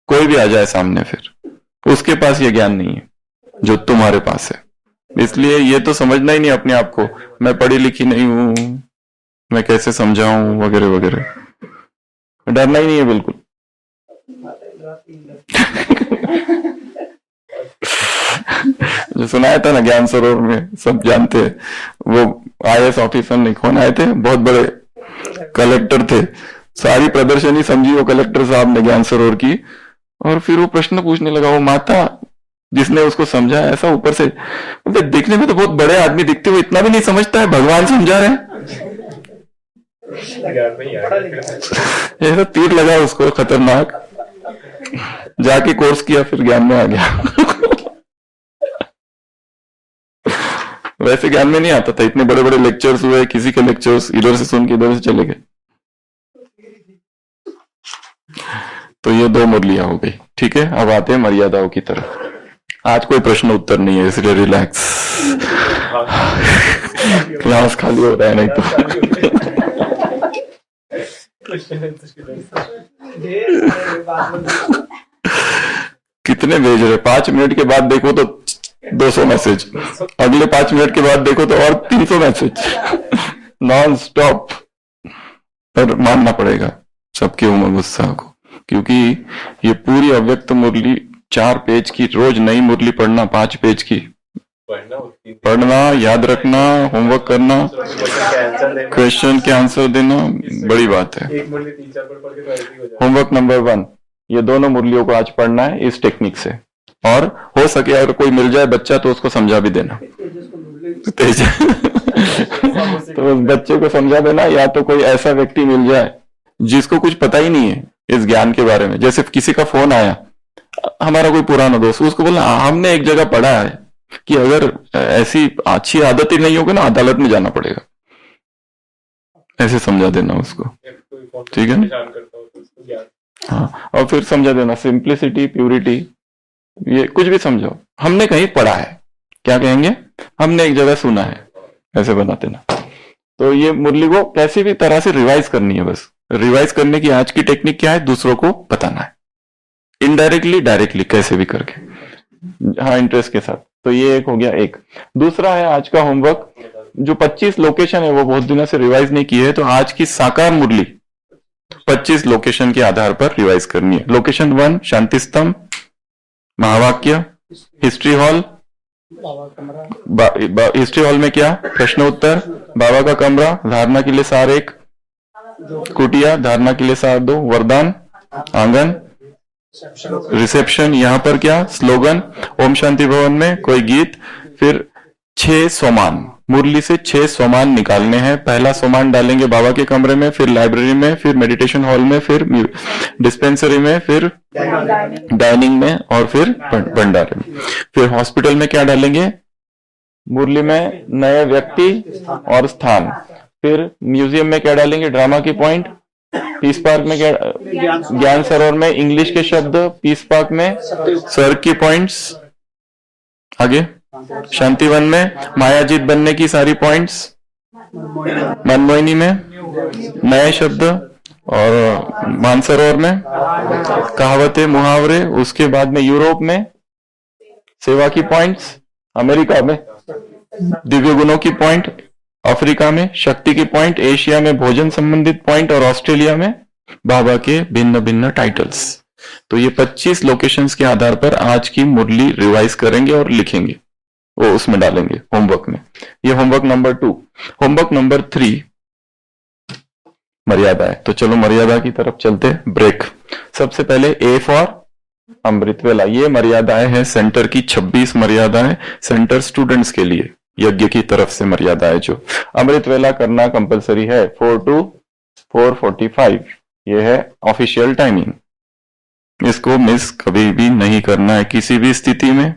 कोई भी आ जाए सामने, फिर उसके पास ये ज्ञान नहीं है जो तुम्हारे पास है। इसलिए ये तो समझना ही नहीं अपने आप को, मैं पढ़ी लिखी नहीं हूं, मैं कैसे समझाऊं वगैरह वगैरह, डरना ही नहीं है बिल्कुल। जो सुनाया था ना ज्ञान सरोवर में, सब जानते हैं, वो आईएएस ऑफिसर नहीं, कौन आए थे, बहुत बड़े कलेक्टर थे, सारी प्रदर्शनी समझी वो कलेक्टर साहब ने ज्ञान सरोवर की। और फिर वो प्रश्न पूछने लगा, वो माता जिसने उसको समझा ऐसा ऊपर से, मतलब देखने में तो बहुत बड़े आदमी दिखते, वो इतना भी नहीं समझता है, भगवान समझा रहे हैं। ऐसा तीर लगा उसको खतरनाक, जाके कोर्स किया, फिर ज्ञान में आ गया। वैसे ज्ञान में नहीं आता था, इतने बड़े बड़े लेक्चर्स हुए, किसी के लेक्चर्स इधर से सुन के इधर से चले गए। तो ये 2 मुरलियां हो गई, ठीक है। अब आते हैं मर्यादाओं की तरफ। आज कोई प्रश्न उत्तर नहीं है, इसलिए रिलैक्स, क्लास खाली हो रहा है नहीं तो। कितने भेज रहे, 5 मिनट के बाद देखो तो 200 मैसेज, अगले 5 मिनट के बाद देखो तो और 300 मैसेज, नॉन स्टॉप। पर मानना पड़ेगा सबके उमंग उत्साह को, क्योंकि ये पूरी अव्यक्त मुरली 4 पेज की, रोज नई मुरली पढ़ना, 5 पेज की पढ़ना, याद रखना, होमवर्क करना, क्वेश्चन के आंसर देना, बड़ी बात है। होमवर्क नंबर 1, ये दोनों मुरलियों को आज पढ़ना है इस टेक्निक से, और हो सके अगर कोई मिल जाए बच्चा तो उसको समझा भी देना, तेज तो उस बच्चे को समझा देना, या तो कोई ऐसा व्यक्ति मिल जाए जिसको कुछ पता ही नहीं है इस ज्ञान के बारे में। जैसे किसी का फोन आया, हमारा कोई पुराना दोस्त, उसको बोला हमने एक जगह पढ़ा है कि अगर ऐसी अच्छी आदत ही नहीं होगी ना, अदालत में जाना पड़ेगा, ऐसे समझा देना उसको, ठीक है ना। हाँ, और फिर समझा देना सिंप्लिसिटी, प्यूरिटी, ये कुछ भी समझाओ, हमने कहीं पढ़ा है, क्या कहेंगे, हमने एक जगह सुना है, ऐसे बना देना। तो ये मुरली को कैसी भी तरह से रिवाइज करनी है, बस रिवाइज करने की आज की टेक्निक क्या है, दूसरों को बताना है, इनडायरेक्टली डायरेक्टली कैसे भी करके, हाँ इंटरेस्ट के साथ। तो ये एक हो गया। एक दूसरा है आज का होमवर्क, जो 25 लोकेशन है वो बहुत दिनों से रिवाइज नहीं की है, तो आज की साकार मुरली 25 लोकेशन के आधार पर रिवाइज करनी है। लोकेशन 1 शांति स्तंभ, महावाक्य, हिस्ट्री हॉल, हिस्ट्री हॉल में क्या प्रश्न उत्तर, बाबा का कमरा, धारणा के लिए सार 1, कुटिया, धारणा के लिए सार 2, वरदान, आंगन, रिसेप्शन, यहाँ पर क्या स्लोगन, ओम शांति भवन में कोई गीत, फिर 6 सोमान, मुरली से 6 सोमान निकालने हैं। पहला सोमान डालेंगे बाबा के कमरे में, फिर लाइब्रेरी में, फिर मेडिटेशन हॉल में, फिर डिस्पेंसरी में, फिर डाइनिंग में, और फिर भंडारे में। फिर हॉस्पिटल में क्या डालेंगे, मुरली में नए व्यक्ति और स्थान। फिर म्यूजियम में क्या डालेंगे, ड्रामा की पॉइंट, पीस पार्क में क्या, ज्ञान सरोवर में इंग्लिश के शब्द, पीस पार्क में सर की पॉइंट्स, आगे शांतिवन में मायाजीत बनने की सारी पॉइंट्स, मनमोहिनी में नए शब्द, और मानसरोवर में कहावतें मुहावरे, उसके बाद में यूरोप में सेवा की पॉइंट्स, अमेरिका में दिव्य गुणों की पॉइंट, अफ्रीका में शक्ति की पॉइंट, एशिया में भोजन संबंधित पॉइंट, और ऑस्ट्रेलिया में बाबा के भिन्न भिन्न टाइटल्स। तो ये 25 लोकेशंस के आधार पर आज की मुरली रिवाइज करेंगे और लिखेंगे, वो उसमें डालेंगे होमवर्क में। ये होमवर्क नंबर 2। होमवर्क नंबर 3 मर्यादा है। तो चलो मर्यादा की तरफ चलते। ब्रेक। सबसे पहले ए फॉर अमृतवेला। ये मर्यादाएं हैं सेंटर की, 26 मर्यादाएं सेंटर स्टूडेंट्स के लिए, यज्ञ की तरफ से मर्यादा है जो अमृतवेला करना कंपलसरी है 4 to 4:45। ये है ऑफिशियल टाइमिंग। इसको मिस कभी भी नहीं करना है, किसी भी स्थिति में,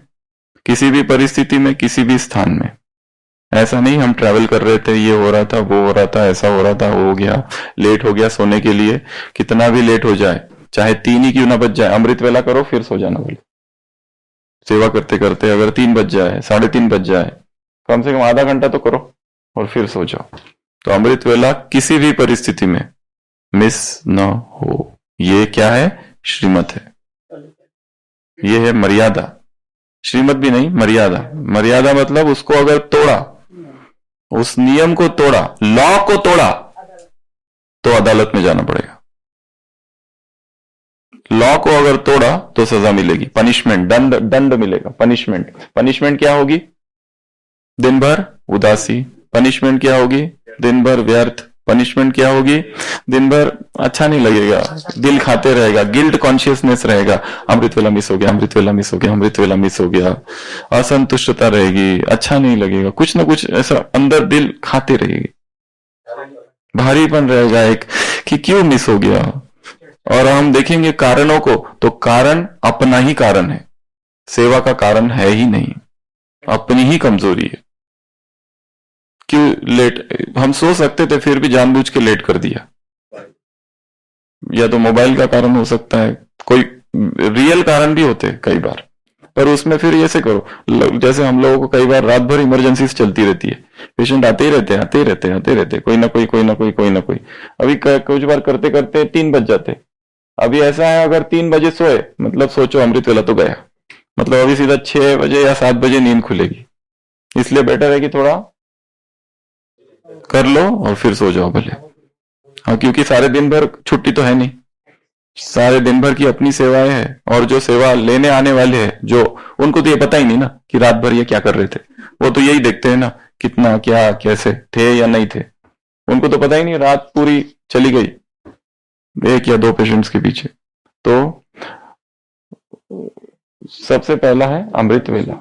किसी भी परिस्थिति में, किसी भी स्थान में। ऐसा नहीं हम ट्रैवल कर रहे थे, ये हो रहा था, वो हो रहा था, ऐसा हो रहा था, हो गया, लेट हो गया सोने के लिए, कितना भी लेट हो जाए, चाहे 3 ही क्यों ना बज जाए, अमृतवेला करो फिर सो जाना। बोले सेवा करते करते अगर 3 बज जाए, 3:30 बज जाए, कम से कम आधा घंटा तो करो और फिर सो जाओ। तो अमृतवेला किसी भी परिस्थिति में मिस न हो। ये क्या है? श्रीमत है। ये है मर्यादा। श्रीमत भी नहीं, मर्यादा। मर्यादा मतलब उसको अगर तोड़ा, उस नियम को तोड़ा, लॉ को तोड़ा, तो अदालत में जाना पड़ेगा। लॉ को अगर तोड़ा तो सजा मिलेगी, पनिशमेंट, दंड मिलेगा। पनिशमेंट क्या होगी? दिन भर उदासी। पनिशमेंट क्या होगी? दिन भर व्यर्थ। पनिशमेंट क्या होगी? दिन भर अच्छा नहीं लगेगा, दिल खाते रहेगा, गिल्ट कॉन्शियसनेस रहेगा, अमृतवेला मिस हो गया, अमृतवेला मिस हो गया, अमृतवेला मिस हो गया, असंतुष्टता रहेगी, अच्छा नहीं लगेगा, कुछ ना कुछ ऐसा अंदर दिल खाते रहेगी, भारीपन रहेगा एक कि क्यों मिस हो गया। और हम देखेंगे कारणों को, तो कारण अपना ही कारण है, सेवा का कारण है ही नहीं, अपनी ही कमजोरी है। क्यों लेट? हम सो सकते थे फिर भी जानबूझ के लेट कर दिया। या तो मोबाइल का कारण हो सकता है, कोई रियल कारण भी होते हैं कई बार, पर उसमें फिर ऐसे करो, जैसे हम लोगों को कई बार रात भर इमरजेंसी चलती रहती है, पेशेंट आते ही रहते, कोई ना कोई। अभी कुछ बार करते करते 3 बज जाते। अभी ऐसा है, अगर 3 बजे सोए, मतलब सोचो अमृतवेला तो गया, मतलब अभी सीधा 6 बजे या 7 बजे नींद खुलेगी। इसलिए बेटर है कि थोड़ा कर लो और फिर सो जाओ भले। हाँ, क्योंकि सारे दिन भर छुट्टी तो है नहीं, सारे दिन भर की अपनी सेवाएं हैं, और जो सेवा लेने आने वाले हैं, जो उनको तो ये पता ही नहीं ना कि रात भर ये क्या कर रहे थे। वो तो यही देखते हैं ना कितना क्या कैसे थे या नहीं थे, उनको तो पता ही नहीं रात पूरी चली गई 1 या 2 पेशेंट्स के पीछे। तो सबसे पहला है अमृतवेला।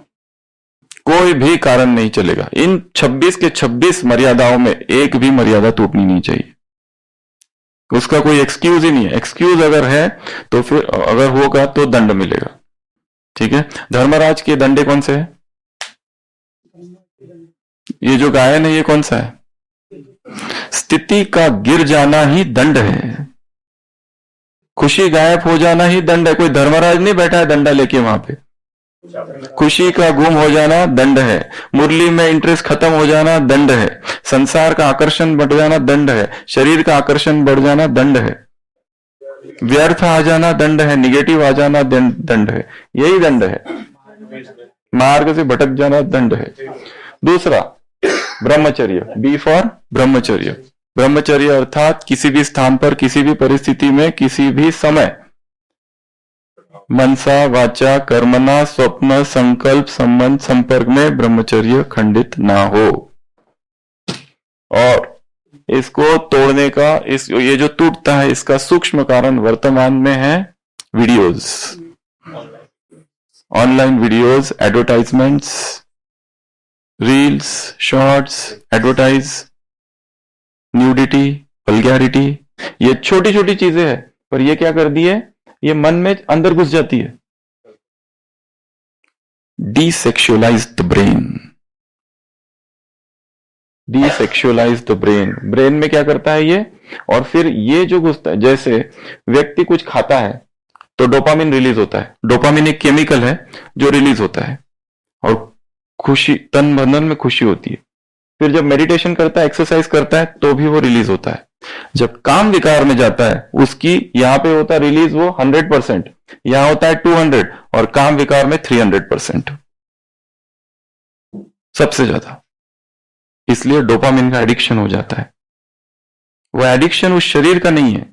कोई भी कारण नहीं चलेगा, इन 26 के 26 मर्यादाओं में एक भी मर्यादा टूटनी नहीं चाहिए, उसका कोई एक्सक्यूज ही नहीं है। एक्सक्यूज अगर है तो फिर अगर होगा तो दंड मिलेगा। ठीक है, धर्मराज के दंडे कौन से है? ये जो गायन है ये कौन सा है? स्थिति का गिर जाना ही दंड है, खुशी गायब हो जाना ही दंड है। कोई धर्मराज नहीं बैठा है डंडा लेके वहां पे। खुशी का गुम हो जाना दंड है, मुरली में इंटरेस्ट खत्म हो जाना दंड है, संसार का आकर्षण बढ़ जाना दंड है, शरीर का आकर्षण बढ़ जाना दंड है, व्यर्थ आ जाना दंड है, निगेटिव आ जाना दंड है, यही दंड है। मार्ग से भटक जाना दंड है। दूसरा ब्रह्मचर्य, बी फॉर ब्रह्मचर्य। ब्रह्मचर्य अर्थात किसी भी स्थान पर, किसी भी परिस्थिति में, किसी भी समय मनसा वाचा कर्मणा स्वप्न संकल्प संबंध संपर्क में ब्रह्मचर्य खंडित ना हो। और इसको तोड़ने का, ये जो टूटता है इसका सूक्ष्म कारण वर्तमान में है videos, online videos, advertisements, reels, shorts, advertise, nudity, vulgarity, ये छोटी छोटी चीजें हैं, पर ये क्या कर दी है, ये मन में अंदर घुस जाती है। Desexualise the brain. Desexualise the brain. Brain में क्या करता है ये? और फिर ये जो घुसता है, जैसे व्यक्ति कुछ खाता है तो डोपामिन रिलीज होता है। डोपामिन एक केमिकल है जो रिलीज होता है और खुशी, तन बदन में खुशी होती है। फिर जब मेडिटेशन करता है, एक्सरसाइज करता है, तो भी वो रिलीज होता है। जब काम विकार में जाता है, उसकी यहां पे होता है रिलीज वो 100%, यहां होता है 200, और काम विकार में 300% सबसे ज्यादा। इसलिए डोपामिन का एडिक्शन हो जाता है। वो एडिक्शन उस शरीर का नहीं है,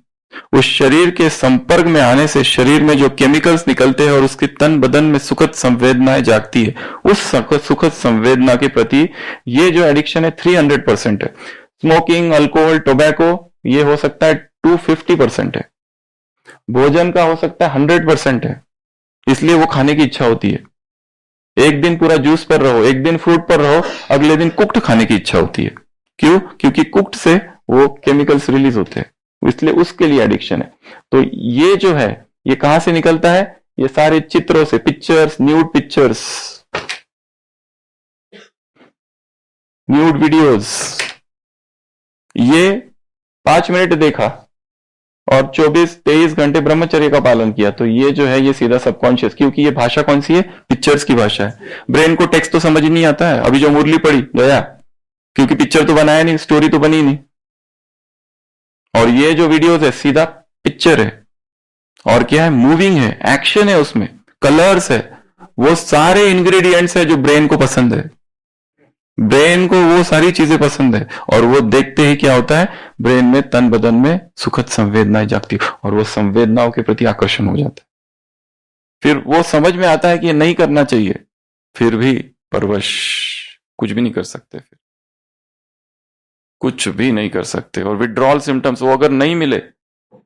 उस शरीर के संपर्क में आने से शरीर में जो केमिकल्स निकलते हैं और उसके तन बदन में सुखद संवेदनाएं जागती है, उस सुखद संवेदना के प्रति ये जो एडिक्शन है 300% है। स्मोकिंग, अल्कोहल, टोबैको ये हो सकता है 250% है। भोजन का हो सकता है 100% है, इसलिए वो खाने की इच्छा होती है। एक दिन पूरा जूस पर रहो, एक दिन फ्रूट पर रहो, अगले दिन कुक्ड खाने की इच्छा होती है। क्यों? क्योंकि कुक्ड से वो केमिकल्स रिलीज होते हैं, इसलिए उसके लिए एडिक्शन है। तो ये जो है, ये कहां से निकलता है? ये सारे चित्रों से, pictures, nude pictures, nude videos, ये 5 मिनट देखा और 24-23 घंटे ब्रह्मचर्य का पालन किया, तो ये जो है ये सीधा सबकॉन्शियस, क्योंकि ये भाषा कौन सी है? पिक्चर्स की भाषा है। ब्रेन को टेक्स्ट तो समझ ही नहीं आता है। अभी जो मुरली पड़ी गया, क्योंकि पिक्चर तो बनाया नहीं, स्टोरी तो बनी नहीं। और ये जो वीडियोस है सीधा पिक्चर है, और क्या है? मूविंग है, एक्शन है, उसमें कलर्स है, वो सारे इंग्रेडिएंट्स है जो ब्रेन को पसंद है। ब्रेन को वो सारी चीजें पसंद है, और वो देखते ही क्या होता है? ब्रेन में, तन बदन में सुखद संवेदनाएं जागती है, और वो संवेदनाओं के प्रति आकर्षण हो जाता है। फिर वो समझ में आता है कि ये नहीं करना चाहिए, फिर भी परवश कुछ भी नहीं कर सकते, फिर कुछ भी नहीं कर सकते। और विड्रॉल सिम्टम्स वो अगर नहीं मिले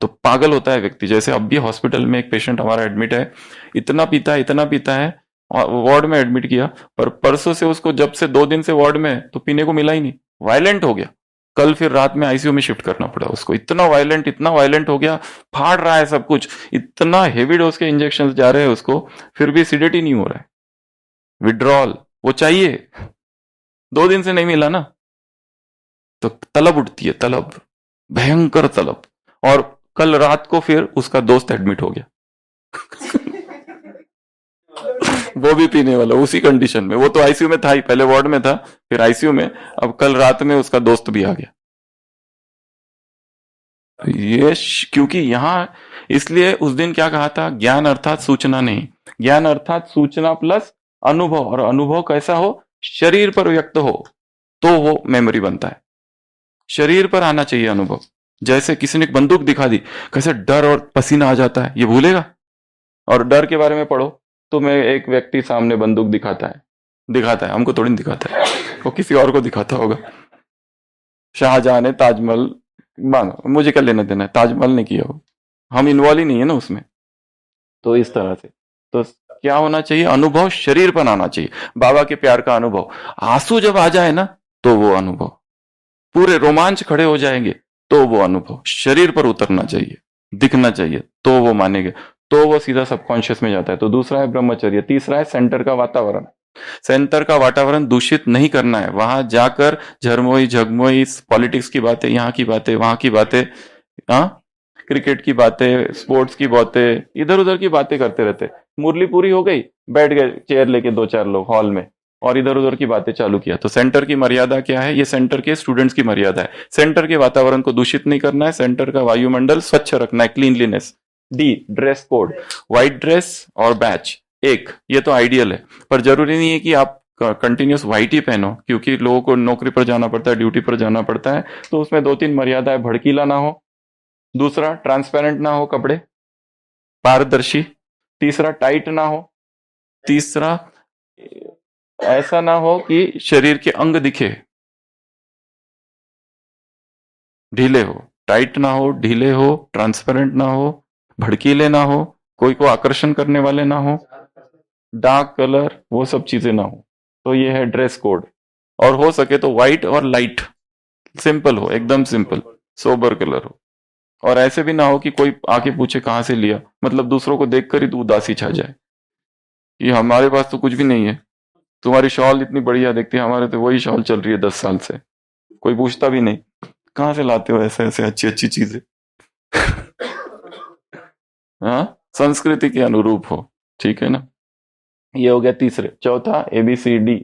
तो पागल होता है व्यक्ति। जैसे अब भी हॉस्पिटल में एक पेशेंट हमारा एडमिट है, इतना पीता है, वार्ड में एडमिट किया, पर परसों से उसको, जब से 2 दिन से वार्ड में, तो पीने को मिला ही नहीं, वायलेंट हो गया। कल फिर रात में आईसीयू में शिफ्ट करना पड़ा उसको, इतना वायलेंट हो गया, फाड़ रहा है सब कुछ, इतना हेवी डोज के इंजेक्शन जा रहे हैं उसको, फिर भी सीडेट ही नहीं हो रहा है। विड्रॉल वो चाहिए, 2 दिन से नहीं मिला ना, तो तलब उठती है, तलब, भयंकर तलब। और कल रात को फिर उसका दोस्त एडमिट हो गया वो भी पीने वाला, उसी कंडीशन में। वो तो आईसीयू में था ही, पहले वार्ड में था, फिर आईसीयू में, अब कल रात में उसका दोस्त भी आ गया। ये क्योंकि यहां, इसलिए उस दिन क्या कहा था? ज्ञान अर्थात सूचना नहीं, ज्ञान अर्थात सूचना प्लस अनुभव। और अनुभव कैसा हो? शरीर पर व्यक्त हो तो वो मेमोरी बनता है। शरीर पर आना चाहिए अनुभव। जैसे किसी ने एक बंदूक दिखा दी, कैसे डर और पसीना आ जाता है, ये भूलेगा? और डर के बारे में पढ़ो तो मैं, एक व्यक्ति सामने बंदूक दिखाता है, हमको थोड़ी नहीं दिखाता है, वो किसी और को दिखाता होगा। शाहजहां ने ताजमहल मांगा, मुझे क्या लेना देना है? ताजमहल ने किया हो, हम इन्वॉल्व ही नहीं है ना उसमें। तो इस तरह से तो क्या होना चाहिए? अनुभव शरीर पर आना चाहिए। बाबा के प्यार का अनुभव, आंसू जब आ जाए ना, तो वो अनुभव, पूरे रोमांच खड़े हो जाएंगे, तो वो अनुभव शरीर पर उतरना चाहिए, दिखना चाहिए, तो वो मानेंगे, तो वो सीधा सबकॉन्शियस में जाता है। तो दूसरा है ब्रह्मचर्य। तीसरा है सेंटर का वातावरण। सेंटर का वातावरण दूषित नहीं करना है। वहां जाकर झरमोई झगमोई पॉलिटिक्स की बातें, यहाँ की बातें, वहां की बातें, क्रिकेट की बातें, स्पोर्ट्स की बातें, इधर उधर की बातें करते रहते। मुरली पूरी हो गई, बैठ गए चेयर लेके 2-4 लोग हॉल में, और इधर उधर की बातें चालू किया। तो सेंटर की मर्यादा क्या है? ये सेंटर के स्टूडेंट्स की मर्यादा है। सेंटर के वातावरण को दूषित नहीं करना है, सेंटर का वायुमंडल स्वच्छ रखना है, cleanliness. Dress code, white dress और बैच एक, ये तो आइडियल है, पर जरूरी नहीं है कि आप कंटिन्यूस व्हाइट ही पहनो, क्योंकि लोगों को नौकरी पर जाना पड़ता है, ड्यूटी पर जाना पड़ता है। तो उसमें 2-3 मर्यादा है। भड़कीला ना हो, दूसरा ट्रांसपेरेंट ना हो कपड़े, पारदर्शी, तीसरा टाइट ना हो, तीसरा ऐसा ना हो कि शरीर के अंग दिखे, ढीले हो, टाइट ना हो, ढीले हो, ट्रांसपेरेंट ना हो, भड़कीले ना हो, कोई को आकर्षण करने वाले ना हो, डार्क कलर, वो सब चीजें ना हो। तो ये है ड्रेस कोड। और हो सके तो व्हाइट और लाइट, सिंपल हो, एकदम सिंपल, सोबर कलर हो। और ऐसे भी ना हो कि कोई आके पूछे कहां से लिया, मतलब दूसरों को देखकर ही तो उदासी छा जाए कि हमारे पास तो कुछ भी नहीं है, तुम्हारी शॉल इतनी बढ़िया दिखती है, हमारे तो वही शॉल चल रही है 10 साल से, कोई पूछता भी नहीं। कहाँ से लाते हो ऐसे ऐसे अच्छी अच्छी चीजें? हाँ, संस्कृति के अनुरूप हो, ठीक है ना। ये हो गया तीसरे। चौथा ABCD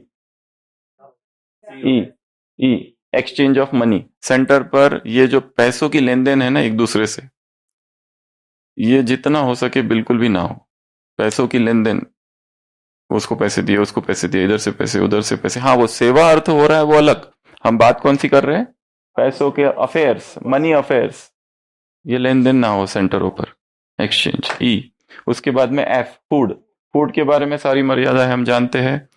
E exchange of money. Centre पर ये जो पैसों की लेन देन है ना एक दूसरे से, ये जितना हो सके बिल्कुल भी ना हो। पैसों की लेन देन, उसको पैसे दिए, उसको पैसे दिए, इधर से पैसे उधर से पैसे। हाँ, वो सेवा अर्थ हो रहा है वो अलग। हम बात कौन सी कर रहे हैं? पैसों के अफेयर्स, मनी अफेयर्स, ये लेन देन ना हो सेंटरों पर। एक्सचेंज ई। उसके बाद में F फूड। फूड के बारे में सारी मर्यादा है, हम जानते हैं।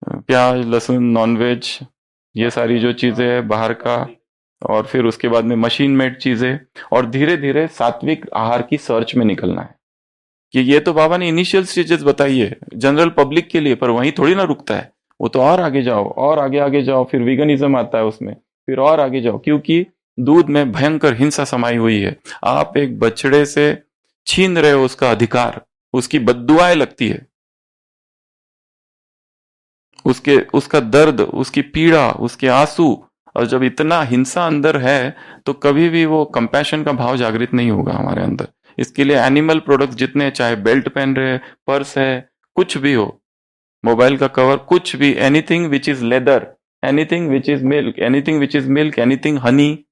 प्याज, लहसुन, नॉनवेज, ये सारी जो चीजें है बाहर का। और फिर उसके बाद में मशीन मेड चीजें। और धीरे धीरे सात्विक आहार की सर्च में निकलना है। कि ये तो बाबा ने इनिशियल स्टेजेस बताई है जनरल पब्लिक के लिए, पर वहीं थोड़ी ना रुकता है वो तो। और आगे जाओ, और आगे आगे जाओ, फिर वीगनिज्म आता है उसमें, फिर और आगे जाओ। क्योंकि दूध में भयंकर हिंसा समाई हुई है। आप एक बछड़े से छीन रहे हो उसका अधिकार, उसकी बद्दुआएं लगती है, उसका दर्द, उसकी पीड़ा, उसके आंसू। और जब इतना हिंसा अंदर है तो कभी भी वो कंपैशन का भाव जागृत नहीं होगा हमारे अंदर। इसके लिए एनिमल प्रोडक्ट्स जितने, चाहे बेल्ट पहन रहे, पर्स है, कुछ भी हो, मोबाइल का कवर, कुछ भी, anything which is leather, anything which is milk, anything which is milk, anything Honey,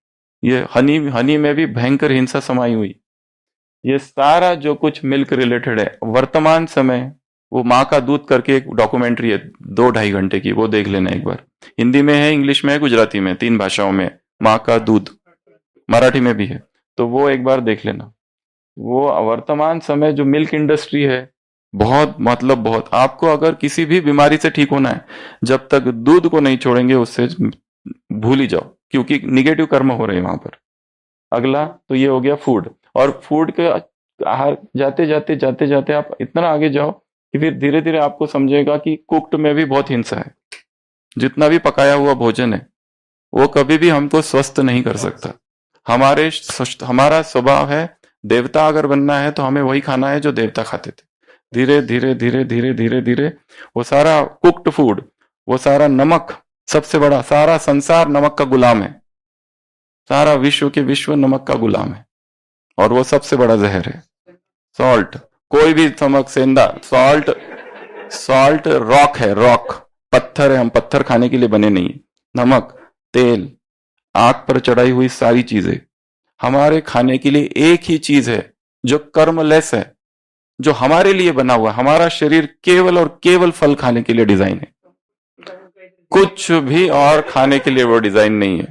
ये हनी में भी भयंकर हिंसा समाई हुई। ये सारा जो कुछ मिल्क रिलेटेड है, वर्तमान समय, वो माँ का दूध करके एक डॉक्यूमेंट्री है 2-2.5 घंटे की, वो देख लेना एक बार। हिंदी में है, इंग्लिश में है, गुजराती में, 3 भाषाओं में। माँ का दूध, मराठी में भी है, तो वो एक बार देख लेना। वो वर्तमान समय जो मिल्क इंडस्ट्री है, बहुत मतलब बहुत, आपको अगर किसी भी बीमारी से ठीक होना है, जब तक दूध को नहीं छोड़ेंगे उससे भूल ही जाओ, क्योंकि निगेटिव कर्म हो रहे हैं वहां पर। अगला तो ये हो गया फूड। और फूड के आहार जाते जाते जाते जाते आप इतना आगे जाओ कि फिर धीरे धीरे आपको समझेगा कि कुक्ड में भी बहुत हिंसा है। जितना भी पकाया हुआ भोजन है वो कभी भी हमको स्वस्थ नहीं कर सकता। हमारा स्वभाव है, देवता अगर बनना है तो हमें वही खाना है जो देवता खाते थे। धीरे धीरे धीरे धीरे धीरे धीरे वो सारा कुक्ड फूड, वो सारा नमक, सबसे बड़ा, सारा संसार नमक का गुलाम है। सारा विश्व के विश्व नमक का गुलाम है, और वो सबसे बड़ा जहर है। सॉल्ट, कोई भी नमक, सेंधा सॉल्ट रॉक है, रॉक पत्थर है, हम पत्थर खाने के लिए बने नहीं। नमक, तेल, आग पर चढ़ाई हुई सारी चीजें हमारे खाने के लिए एक ही चीज है जो कर्मलेस है, जो हमारे लिए बना हुआ। हमारा शरीर केवल और केवल फल खाने के लिए डिजाइन है, कुछ भी और खाने के लिए वो डिजाइन नहीं है,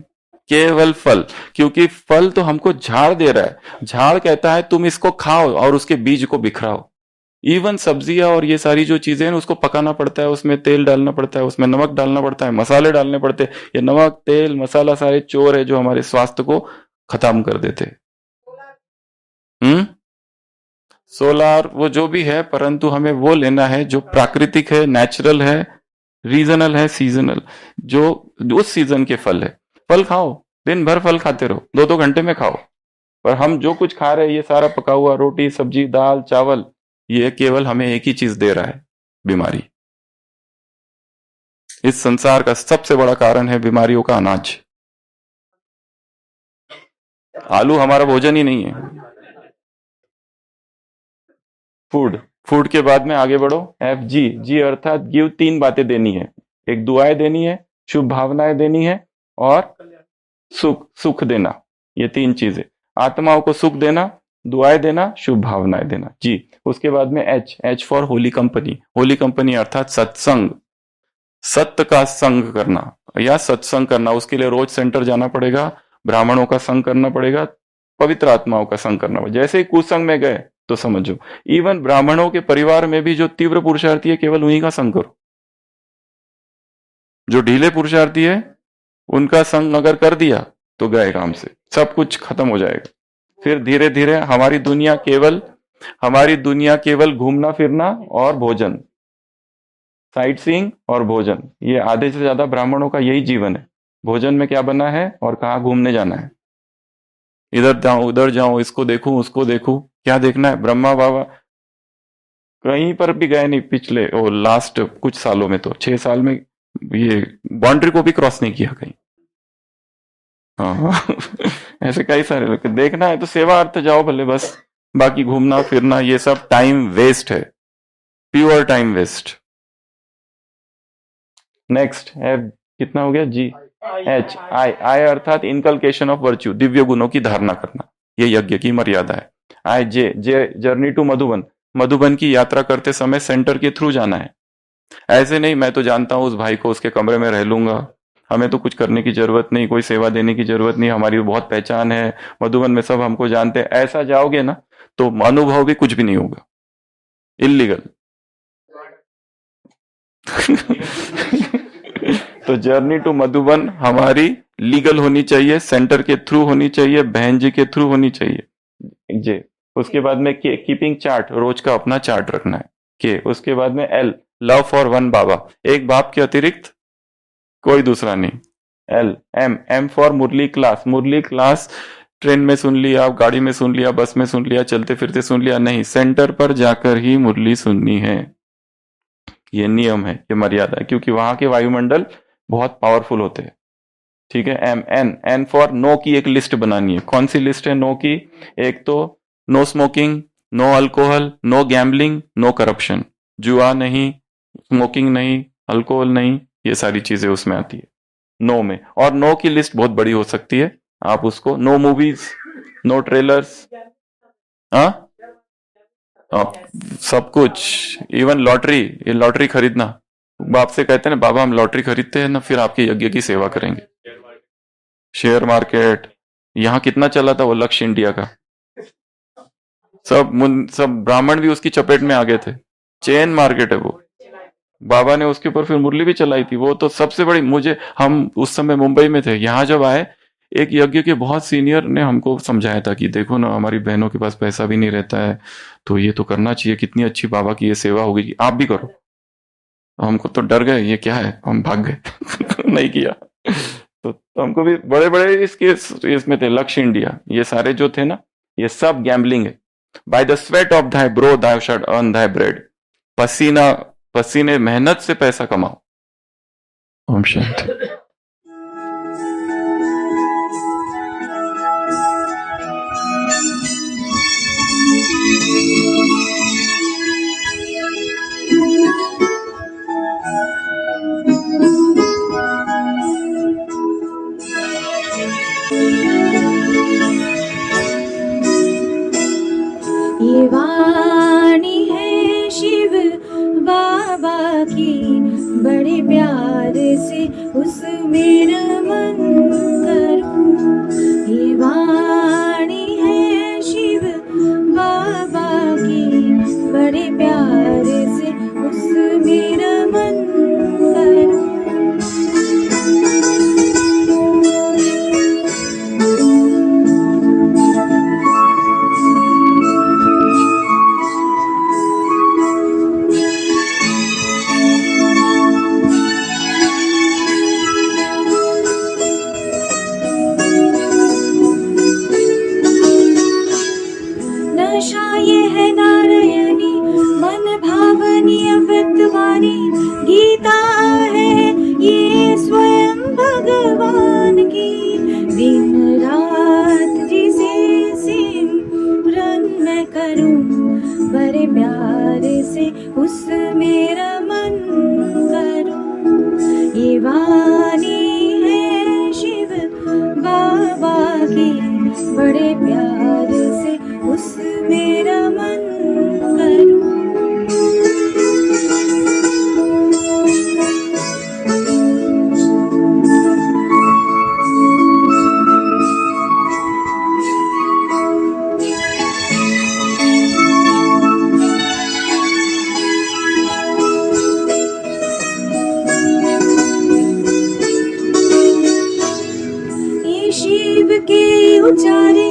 केवल फल। क्योंकि फल तो हमको झाड़ दे रहा है, झाड़ कहता है तुम इसको खाओ और उसके बीज को बिखराओ। इवन सब्जियां और ये सारी जो चीजें हैं उसको पकाना पड़ता है, उसमें तेल डालना पड़ता है, उसमें नमक डालना पड़ता है, मसाले डालने पड़ते हैं। ये नमक, तेल, मसाला सारे चोर है जो हमारे स्वास्थ्य को खत्म कर देते। सोलार, वो जो भी है, परंतु हमें वो लेना है जो प्राकृतिक है, नेचुरल है, रीजनल है, सीजनल, जो उस सीजन के फल है। फल खाओ, दिन भर फल खाते रहो, 2-2 घंटे में खाओ। पर हम जो कुछ खा रहे हैं, ये सारा पका हुआ, रोटी, सब्जी, दाल, चावल, ये केवल हमें एक ही चीज दे रहा है, बीमारी। इस संसार का सबसे बड़ा कारण है बीमारियों का अनाज। आलू हमारा भोजन ही नहीं है। फूड के बाद में आगे बढ़ो, FG अर्थात गिव। 3 बातें देनी है, एक दुआएं देनी है, शुभ भावनाएं देनी है, और सुख देना। ये 3 चीजें, आत्माओं को सुख देना, दुआएं देना, शुभ भावनाएं देना जी। उसके बाद में H for Holi company. Holi company अर्थात सत्संग, सत्य का संग करना या सत्संग करना। उसके लिए रोज सेंटर जाना पड़ेगा, ब्राह्मणों का संग करना पड़ेगा, पवित्र आत्माओं का संग करना पड़ेगा। जैसे ही कुसंग में गए तो समझो, इवन ब्राह्मणों के परिवार में भी जो तीव्र पुरुषार्थी है, केवल उन्हीं का संग करो। जो ढीले पुरुषार्थी है उनका संग अगर कर दिया तो गए काम से, सब कुछ खत्म हो जाएगा। फिर धीरे धीरे हमारी दुनिया केवल घूमना फिरना और भोजन, साइट सीइंग और भोजन, ये आधे से ज्यादा ब्राह्मणों का यही जीवन है। भोजन में क्या बना है और कहाँ घूमने जाना है, इधर जाऊं उधर जाऊं, इसको देखूं उसको देखूं, क्या देखना है। ब्रह्मा बाबा कहीं पर भी गए नहीं पिछले लास्ट कुछ सालों में, तो 6 साल में ये बाउंड्री को भी क्रॉस नहीं किया कहीं। हाँ ऐसे कई सारे लोग, देखना है तो सेवा अर्थ जाओ भले, बस बाकी घूमना फिरना ये सब टाइम वेस्ट है, प्योर टाइम वेस्ट। नेक्स्ट है, कितना हो गया जी? एच आई, आई अर्थात इनकलकेशन ऑफ वर्च्यू, दिव्य गुणों की धारणा करना, ये यज्ञ की मर्यादा है। आई जे, जे जर्नी टू मधुबन, मधुबन की यात्रा करते समय सेंटर के थ्रू जाना है। ऐसे नहीं मैं तो जानता हूं उस भाई को, उसके कमरे में रह लूंगा, हमें तो कुछ करने की जरूरत नहीं, कोई सेवा देने की जरूरत नहीं, हमारी बहुत पहचान है, मधुबन में सब हमको जानते हैं, ऐसा जाओगे ना तो अनुभव भी कुछ भी नहीं होगा, इलीगल। तो जर्नी टू मधुबन हमारी लीगल होनी चाहिए, सेंटर के थ्रू होनी चाहिए, बहन जी के थ्रू होनी चाहिए जे। उसके बाद में के, कीपिंग चार्ट, रोज का अपना चार्ट रखना है के। उसके बाद में L, love for one Baba, एक बाप के अतिरिक्त कोई दूसरा नहीं। L, M, M for Murli class, Murli class train में सुन लिया, गाड़ी में सुन लिया, बस में सुन लिया, चलते फिरते सुन लिया, नहीं, सेंटर पर जाकर ही मुरली सुननी है। ये नियम है, ये मर्यादा है, क्योंकि वहां के वायुमंडल बहुत पावरफुल होते हैं। ठीक है। M, N, N for no की एक लिस्ट बनानी है। कौन सी लिस्ट है नो की? एक तो no smoking, no alcohol, no gambling, no corruption, जुआ नहीं, स्मोकिंग नहीं, अल्कोहल नहीं, ये सारी चीजें उसमें आती है नो में। और नो की लिस्ट बहुत बड़ी हो सकती है, आप उसको, नो मूवीज, नो ट्रेलर्स, हाँ सब कुछ, इवन लॉटरी, ये लॉटरी खरीदना, बाप से कहते हैं ना बाबा हम लॉटरी खरीदते हैं ना फिर आपके यज्ञ की सेवा करेंगे। शेयर मार्केट, यहाँ कितना चला था वो लक्ष्य इंडिया का, सब ब्राह्मण भी उसकी चपेट में आ गए थे, चेन मार्केट है वो, बाबा ने उसके ऊपर फिर मुरली भी चलाई थी, वो तो सबसे बड़ी। मुझे, हम उस समय मुंबई में थे, यहाँ जब आए एक यज्ञ के बहुत सीनियर ने हमको समझाया था कि देखो ना हमारी बहनों के पास पैसा भी नहीं रहता है तो ये तो करना चाहिए, कितनी अच्छी बाबा की ये सेवा होगी, आप भी करो। हमको तो डर गए, ये क्या है, हम भाग गए नहीं किया। तो हमको भी बड़े बड़े इसमें थे, लक्ष्य इंडिया, ये सारे जो थे ना, ये सब गैम्बलिंग है। By the sweat of thigh bro thou shalt earn thy bread, पसीने मेहनत से पैसा कमाओ। ओम शांति। ये वाणी है शिव बाबा की, बड़े प्यार से उसमें रमन करूं। ये वाणी है शिव बाबा की, बड़े प्यार से उसमें रमन करूं। नशा ये है नारायणी, मन भावनी अवृतवाणी, गीता है ये स्वयं भगवान की। दिन रात जिसे सिमरन मैं करूं, बड़े प्यार से उसमें रमन करूं। ये वाणी है शिव बाबा की, बड़े प्यार से उसमें रमन करूं। ये शिव के उचारे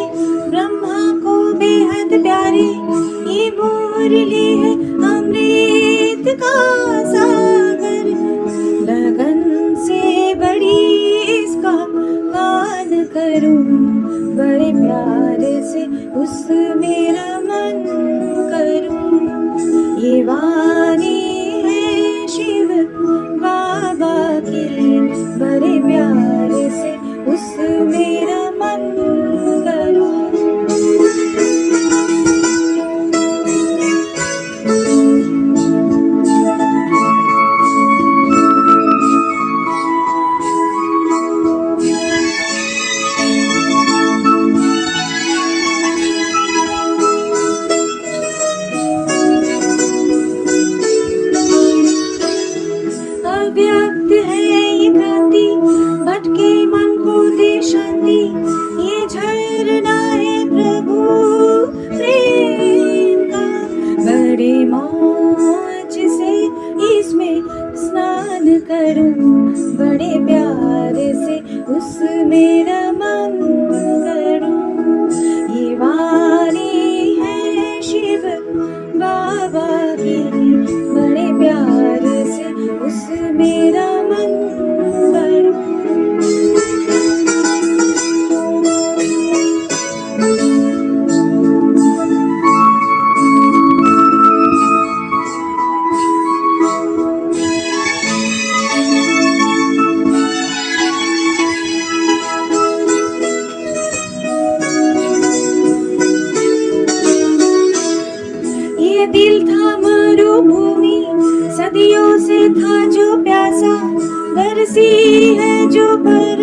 ब्रह्मा को बेहद प्यारे, ये मुरली है अमृत का सागर, लगन से बड़ी इसका गान करूं, बड़े प्यार से उसमें रमन करूं। ये वाणी है शिव बाबा की, बड़े प्यार से उसमें सदियों से था जो प्यासा, बरसी है जो बरस